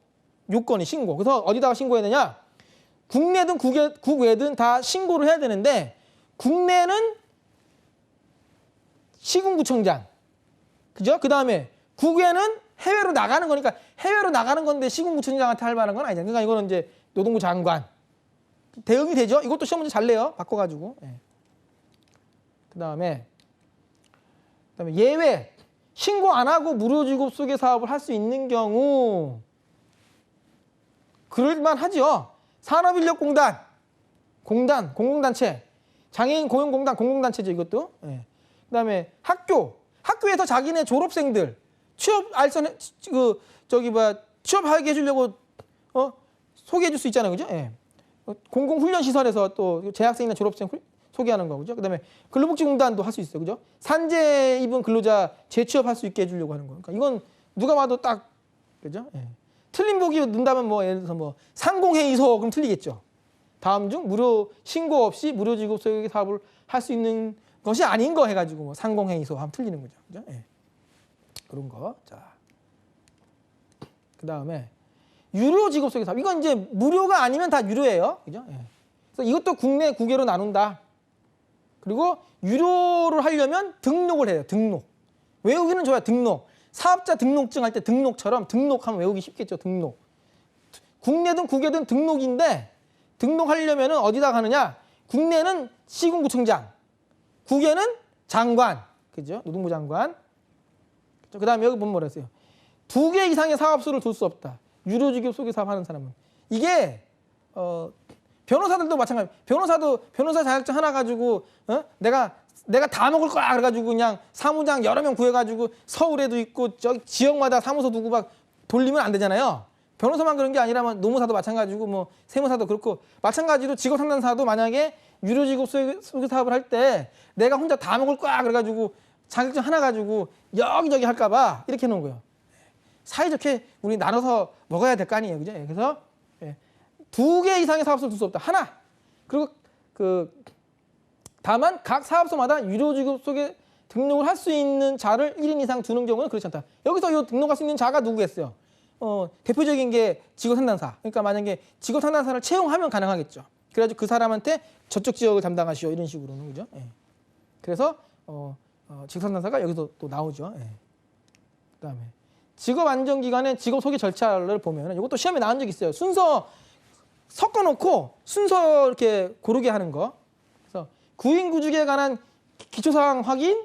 Speaker 1: 요건이 신고. 그래서 어디다가 신고해야 되냐? 국내든 국외든 다 신고를 해야 되는데 국내는 시군구청장. 그죠? 그다음에 국외는 해외로 나가는 거니까 해외로 나가는 건데 시군구청장한테 할 만한 건 아니잖아요. 그러니까 이거는 이제 노동부 장관. 대응이 되죠? 이것도 시험 문제 잘 내요. 바꿔가지고. 예. 그다음에 예외. 신고 안 하고 무료직업 소개 사업을 할 수 있는 경우 그럴만 하죠. 산업인력공단, 공공단체, 장애인 고용공단, 공공단체죠, 이것도. 예. 그다음에 학교에서 자기네 졸업생들 취업하게 해주려고 소개해줄 수 있잖아요, 그죠? 예. 공공훈련시설에서 또 재학생이나 졸업생 소개하는 거, 그죠? 그다음에 근로복지공단도 할 수 있어요, 그죠? 산재 입은 근로자 재취업할 수 있게 해주려고 하는 거. 그러니까 이건 누가 봐도 딱, 그죠? 예. 틀린 보기 넣는다면 뭐 예를 들어서 뭐 상공회의소 그럼 틀리겠죠. 다음 중 무료 신고 없이 무료 지급 소개 사업을 할 수 있는 것이 아닌 거 해가지고 뭐 상공회의소 하면 틀리는 거죠. 그죠? 예. 그런 거. 자, 그 다음에 유료 지급 소개 사업. 이건 이제 무료가 아니면 다 유료예요. 그죠? 예. 그래서 이것도 국내 국외로 나눈다. 그리고 유료를 하려면 등록을 해요. 등록. 외우기는 좋아요. 등록. 사업자 등록증 할 때 등록처럼 등록하면 외우기 쉽겠죠. 등록. 국내든 국외든 등록인데 등록하려면 어디다 가느냐? 국내는 시군구청장, 국외는 장관, 그죠? 노동부 장관. 그 다음에 여기 보면 뭐라 했어요? 2개 이상의 사업소를 둘 수 없다. 유료지급 소개 사업 하는 사람은. 이게 변호사들도 마찬가지. 변호사 자격증 하나 가지고 내가 다 먹을 거야 그래가지고 그냥 사무장 여러 명 구해가지고 서울에도 있고 저기 지역마다 사무소 두고 막 돌리면 안 되잖아요. 변호사만 그런 게 아니라 노무사도 마찬가지고 뭐 세무사도 그렇고 마찬가지로 직업상담사도 만약에 유료직업 소개 사업을 할 때 내가 혼자 다 먹을 거야 그래가지고 자격증 하나 가지고 여기저기 할까봐 이렇게 해놓은 거예요. 사이좋게 우리 나눠서 먹어야 될 거 아니에요, 그죠? 그래서 2개 이상의 사업소를 둘 수 없다. 하나. 그리고 다만 각 사업소마다 유료지급 소개 등록을 할 수 있는 자를 1인 이상 두는 경우는 그렇지 않다. 여기서 이 등록할 수 있는 자가 누구겠어요? 대표적인 게 직업상담사. 그러니까 만약에 직업상담사를 채용하면 가능하겠죠. 그래가지고 그 사람한테 저쪽 지역을 담당하시오 이런 식으로는 그죠? 예. 그래서 직업상담사가 여기서 또 나오죠. 예. 그다음에 직업안정기관의 직업 소개 절차를 보면 이것도 시험에 나온 적 있어요. 순서 섞어놓고 순서 이렇게 고르게 하는 거. 그래서 구인구직에 관한 기초사항 확인,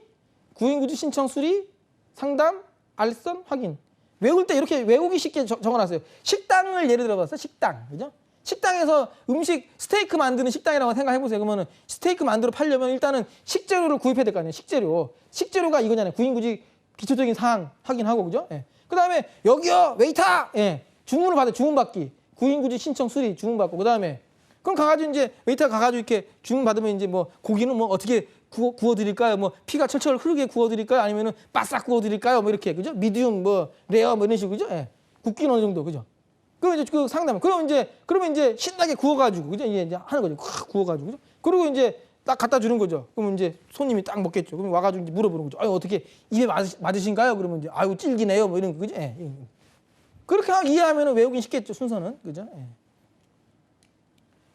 Speaker 1: 구인구직 신청 수리, 상담, 알선 확인. 외울 때 이렇게 외우기 쉽게 적어놨어요. 식당을 예를 들어봤어요. 식당, 그죠? 식당에서 음식 스테이크 만드는 식당이라고 생각해보세요. 그러면은 스테이크 만들어 팔려면 일단은 식재료를 구입해야 될 거 아니에요. 식재료가 이거잖아요. 구인구직 기초적인 사항 확인하고, 그죠? 예. 그다음에 여기요 웨이터, 예. 주문을 받아 주문받기, 구인구직 신청 수리 주문받고, 그다음에 그럼 가가지고 이제 웨이터 가가지고 이렇게 주문 받으면 이제 뭐 고기는 뭐 어떻게 구워드릴까요? 뭐 피가 철철 흐르게 구워드릴까요? 아니면은 바싹 구워드릴까요? 뭐 이렇게, 그죠? 미디움, 뭐 레어, 뭐 이런 식으로, 그죠? 예. 굽기는 어느 정도, 그죠? 그럼 이제 그 상담, 그러면 이제 신나게 구워가지고, 그죠? 이제 하는 거죠. 확 구워가지고, 그죠? 그리고 이제 딱 갖다 주는 거죠. 그러면 이제 손님이 딱 먹겠죠. 그럼 와가지고 이제 물어보는 거죠. 아유, 어떻게 입에 맞으신가요? 그러면 이제 아유, 찔기네요. 뭐 이런 거, 그죠? 예. 그렇게 이해하면 외우긴 쉽겠죠. 순서는, 그죠? 예.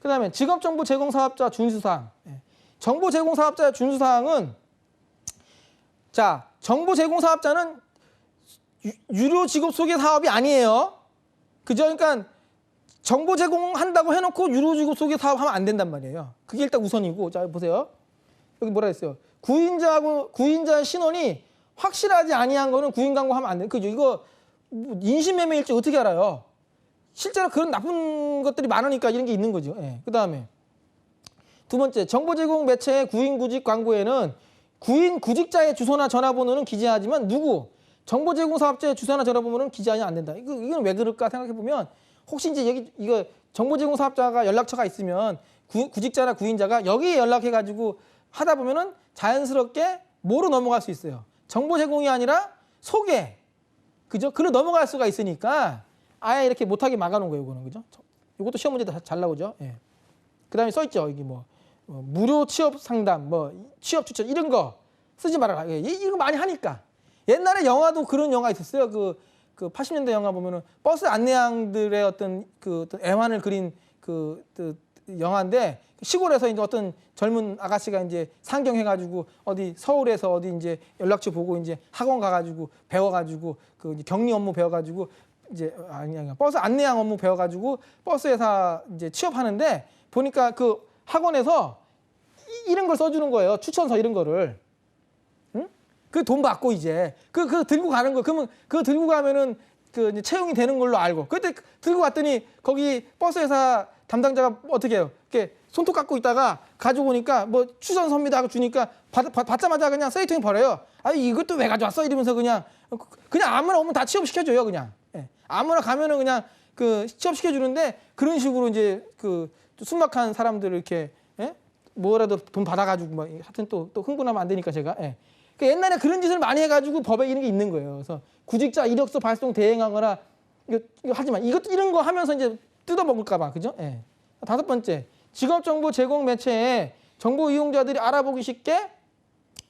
Speaker 1: 그다음에 직업정보 제공 사업자 준수사항. 예. 정보 제공 사업자의 준수사항은, 자, 정보 제공 사업자는 유료 직업 소개 사업이 아니에요. 그죠? 그러니까 정보 제공한다고 해놓고 유료 직업 소개 사업 하면 안 된단 말이에요. 그게 일단 우선이고. 자, 보세요. 여기 뭐라 했어요? 구인자 신원이 확실하지 아니한 거는 구인 광고하면 안 돼. 그죠? 이거 인신매매일지 어떻게 알아요? 실제로 그런 나쁜 것들이 많으니까 이런 게 있는 거죠. 예. 그다음에 두 번째, 정보 제공 매체의 구인 구직 광고에는 구인 구직자의 주소나 전화번호는 기재하지만 정보 제공 사업자의 주소나 전화번호는 기재하면 안 된다. 이건 왜 그럴까 생각해 보면, 혹시 이제 이거 정보 제공 사업자가 연락처가 있으면 구직자나 구인자가 여기에 연락해 가지고 하다 보면은 자연스럽게 뭐로 넘어갈 수 있어요? 정보 제공이 아니라 소개, 그죠? 글로 넘어갈 수가 있으니까 아예 이렇게 못하게 막아놓은 거예요, 이거는, 그죠? 이것도 시험 문제 잘 나오죠. 예. 그다음에 써 있죠, 여기 무료 취업 상담, 취업 추천 이런 거 쓰지 말아라. 예, 이거 많이 하니까. 옛날에 영화도 그런 영화 있었어요. 그 80년대 영화 보면은 버스 안내양들의 어떤 애환을 그린 영화인데, 시골에서 이제 어떤 젊은 아가씨가 이제 상경해가지고 어디 서울에서 어디 이제 연락처 보고 이제 학원 가가지고 배워가지고 이제 격리 업무 배워가지고 이제 아니 버스 안내양 업무 배워가지고 버스 회사 이제 취업하는데, 보니까 그 학원에서 이런 걸 써주는 거예요. 추천서 이런 거를. 응? 그 돈 받고 이제 그 들고 가는 거. 그러면 그거 들고 가면은 이제 채용이 되는 걸로 알고, 그때 들고 갔더니 거기 버스 회사 담당자가 어떻게 해요? 이렇게 손톱 깎고 있다가 가지고 오니까 뭐 추천서입니다 하고 주니까 받자마자 그냥 쓰레기통에 버려요. 아니 이것도 왜 가져왔어? 이러면서 그냥 아무나 오면 다 취업시켜줘요. 그냥. 예. 아무나 가면은 그냥 취업시켜주는데, 그런 식으로 이제 순박한 사람들을 이렇게, 예? 뭐라도 돈 받아가지고 막 하여튼 또 흥분하면 안 되니까 제가. 예. 그러니까 옛날에 그런 짓을 많이 해가지고 법에 이런 게 있는 거예요. 그래서 구직자 이력서 발송 대행하거나 이거 하지만 이런 거 하면서 이제 뜯어 먹을까봐, 그죠? 예. 5번째, 직업 정보 제공 매체에 정보 이용자들이 알아보기 쉽게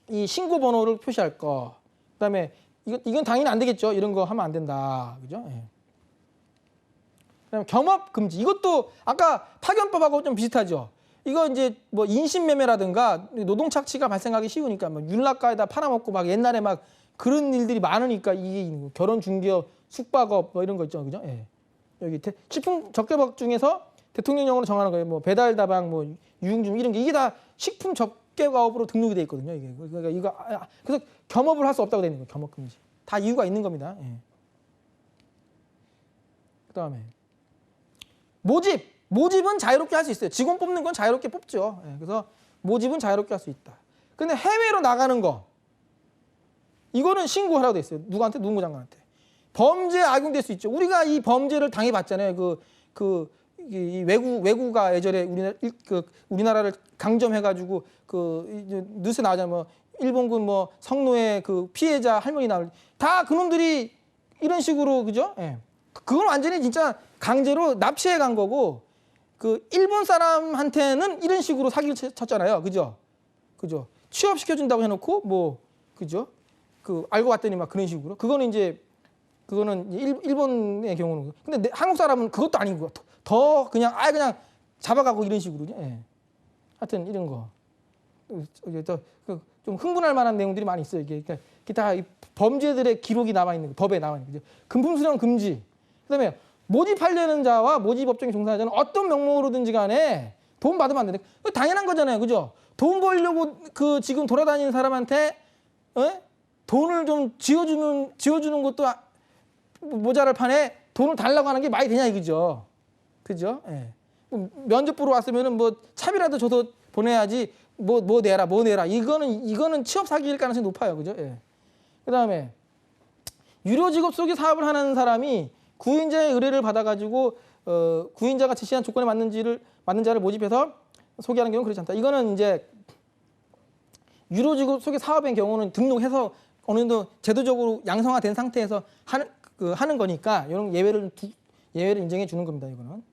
Speaker 1: 이 신고 번호를 표시할 거. 그다음에 이건 당연히 안 되겠죠. 이런 거 하면 안 된다, 그죠? 예. 그다음에 겸업 금지. 이것도 아까 파견법하고 좀 비슷하죠. 이거 이제 뭐 인신매매라든가 노동 착취가 발생하기 쉬우니까 막 윤락가에다 팔아먹고 막 옛날에 막 그런 일들이 많으니까 이게 결혼 중개업, 숙박업 뭐 이런 거 있죠, 그죠? 예. 여기 식품 접객법 중에서 대통령령으로 정하는 거예요. 뭐 배달 다방, 뭐 유흥중 이런 게 이게 다 식품 접객업으로 등록이 돼 있거든요. 이게 그러니까 이거 그래서 겸업을 할 수 없다고 돼 있는 거예요. 겸업 금지. 다 이유가 있는 겁니다. 예. 그다음에 모집은 자유롭게 할 수 있어요. 직원 뽑는 건 자유롭게 뽑죠. 예. 그래서 모집은 자유롭게 할 수 있다. 근데 해외로 나가는 거 이거는 신고하라고 돼 있어요. 누구한테? 누구 장관한테. 범죄에 악용될 수 있죠. 우리가 이 범죄를 당해봤잖아요. 이 외구가 예전에 우리나라를 강점해가지고 뉴스에 나오잖아요. 뭐 일본군 뭐 성노예 그 피해자 할머니 나올 다 그놈들이 이런 식으로 그죠? 예. 그건 완전히 진짜 강제로 납치해 간 거고 그 일본 사람한테는 이런 식으로 사기를 쳤잖아요. 그죠? 취업시켜 준다고 해놓고 뭐 그죠? 알고 봤더니 막 그런 식으로 그거는 일본의 경우는 근데 한국 사람은 그것도 아니고 더 그냥 그냥 잡아가고 이런 식으로 예. 하여튼 이런 거 좀 흥분할 만한 내용들이 많이 있어요. 이게 다 범죄들의 기록이 남아 있는 거, 법에 남아 있는 거죠. 금품 수령 금지. 그다음에 모집하려는 자와 모집업종에 종사하는 자는 어떤 명목으로든지 간에 돈 받으면 안 되는데 당연한 거잖아요. 그죠? 돈 벌려고 지금 돌아다니는 사람한테 돈을 좀 지어주는 것도 모자랄 판에 돈을 달라고 하는 게 말이 되냐 이거죠. 그죠? 예. 면접 보러 왔으면은 뭐 차비라도 줘서 보내야지 뭐 내라. 이거는 취업 사기일 가능성이 높아요. 그죠? 예. 그다음에 유료 직업 소개 사업을 하는 사람이 구인자의 의뢰를 받아가지고 구인자가 제시한 조건에 맞는 자를 모집해서 소개하는 경우는 그렇지 않다. 이거는 이제 유료 직업 소개 사업의 경우는 등록해서 어느 정도 제도적으로 양성화된 상태에서 하는 거니까 이런 예외를 인정해 주는 겁니다. 이거는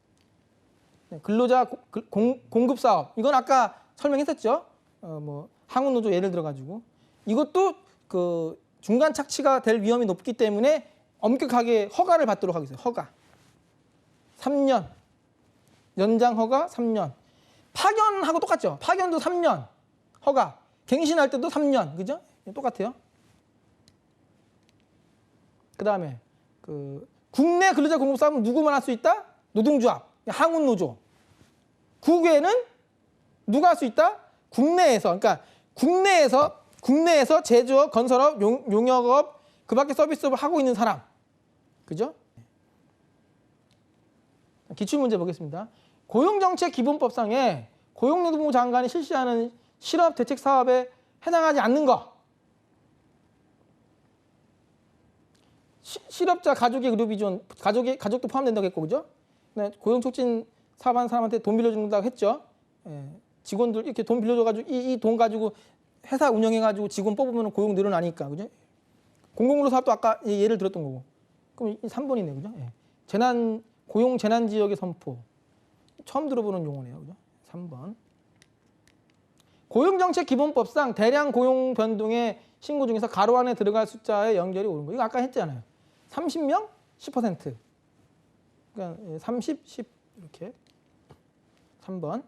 Speaker 1: 근로자 공급 사업 이건 아까 설명했었죠. 뭐 항우노조 예를 들어가지고 이것도 중간 착취가 될 위험이 높기 때문에 엄격하게 허가를 받도록 하겠어요. 허가 3년 연장 허가 3년 파견하고 똑같죠. 파견도 3년 허가 갱신할 때도 3년 그죠? 똑같아요. 그다음에 국내 근로자 공급 사업은 누구만 할 수 있다? 노동조합, 항운노조. 국외는 누가 할 수 있다? 국내에서. 그러니까 국내에서 제조업, 건설업, 용역업 그밖에 서비스업을 하고 있는 사람. 그죠? 기출문제 보겠습니다. 고용정책기본법상에 고용노동부 장관이 실시하는 실업대책 사업에 해당하지 않는 거. 실업자 가족의 의료비 지원, 가족도 포함된다고 했고, 그죠? 네, 고용촉진 사업하는 사람한테 돈 빌려준다고 했죠. 예, 직원들 이렇게 돈 빌려줘가지고 이 돈 가지고 회사 운영해가지고 직원 뽑으면 고용 늘어나니까, 그죠? 공공근로 사업도 아까 예를 들었던 거고. 그럼 3번이네, 그죠? 예. 고용 재난 지역의 선포. 처음 들어보는 용어네요, 그죠? 3번. 고용정책기본법상 대량 고용 변동의 신고 중에서 가로 안에 들어갈 숫자의 연결이 옳은 거. 이거 아까 했잖아요. 30명 10%. 그러니까 30, 10 이렇게. 3번.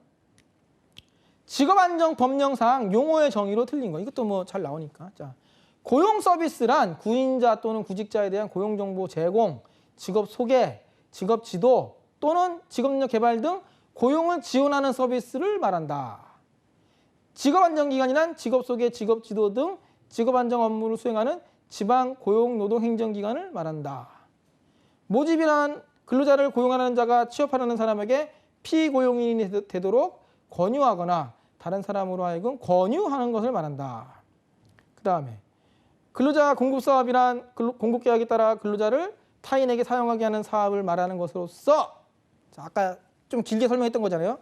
Speaker 1: 직업안정법령상 용어의 정의로 틀린 거. 이것도 뭐 잘 나오니까. 자, 고용 서비스란 구인자 또는 구직자에 대한 고용 정보 제공, 직업 소개, 직업 지도 또는 직업 능력 개발 등 고용을 지원하는 서비스를 말한다. 직업안정기관이란 직업 소개, 직업 지도 등 직업안정 업무를 수행하는 지방고용노동행정기관을 말한다. 모집이란 근로자를 고용하는 자가 취업하려는 사람에게 피고용인이 되도록 권유하거나 다른 사람으로 하여금 권유하는 것을 말한다. 그 다음에 근로자 공급사업이란 공급계약에 따라 근로자를 타인에게 사용하게 하는 사업을 말하는 것으로서 자, 아까 좀 길게 설명했던 거잖아요.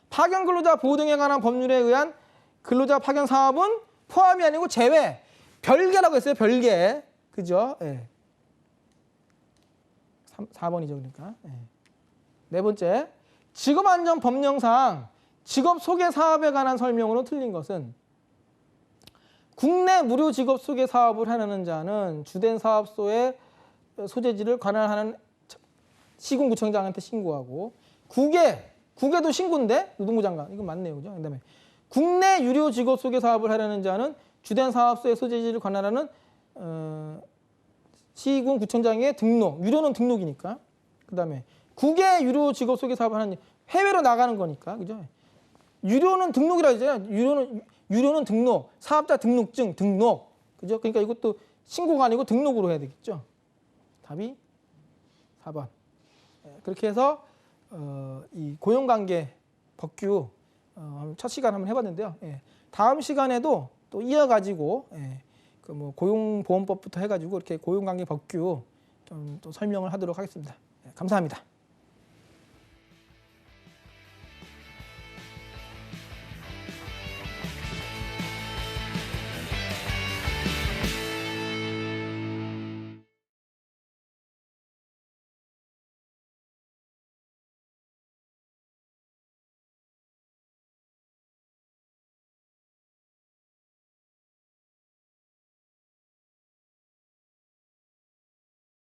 Speaker 1: 파견 근로자 보호 등에 관한 법률에 의한 근로자 파견 사업은 포함이 아니고 제외, 별개라고 했어요. 별개. 그죠? 예. 4번이죠. 그러니까. 예. 네 번째, 직업안전법령상 직업 소개 사업에 관한 설명으로 틀린 것은 국내 무료 직업 소개 사업을 하려는 자는 주된 사업소의 소재지를 관할하는 시군구청장한테 신고하고 국외도 신고인데 노동부 장관 이건 맞네요, 그죠? 그다음에 국내 유료 직업 소개 사업을 하려는 자는 주된 사업소의 소재지를 관할하는 시군구청장의 등록, 유료는 등록이니까. 그다음에 국외 유료 직업 소개 사업을 하는 해외로 나가는 거니까, 그죠? 유료는 등록이라 하잖아요. 유료는 등록, 사업자 등록증 등록, 그죠? 그러니까 이것도 신고가 아니고 등록으로 해야 되겠죠. 답이 4번. 그렇게 해서 이 고용관계 법규 첫 시간 한번 해봤는데요. 예. 다음 시간에도 또 이어가지고 그 뭐 고용보험법부터 해가지고 이렇게 고용관계 법규 좀 또 설명을 하도록 하겠습니다. 감사합니다.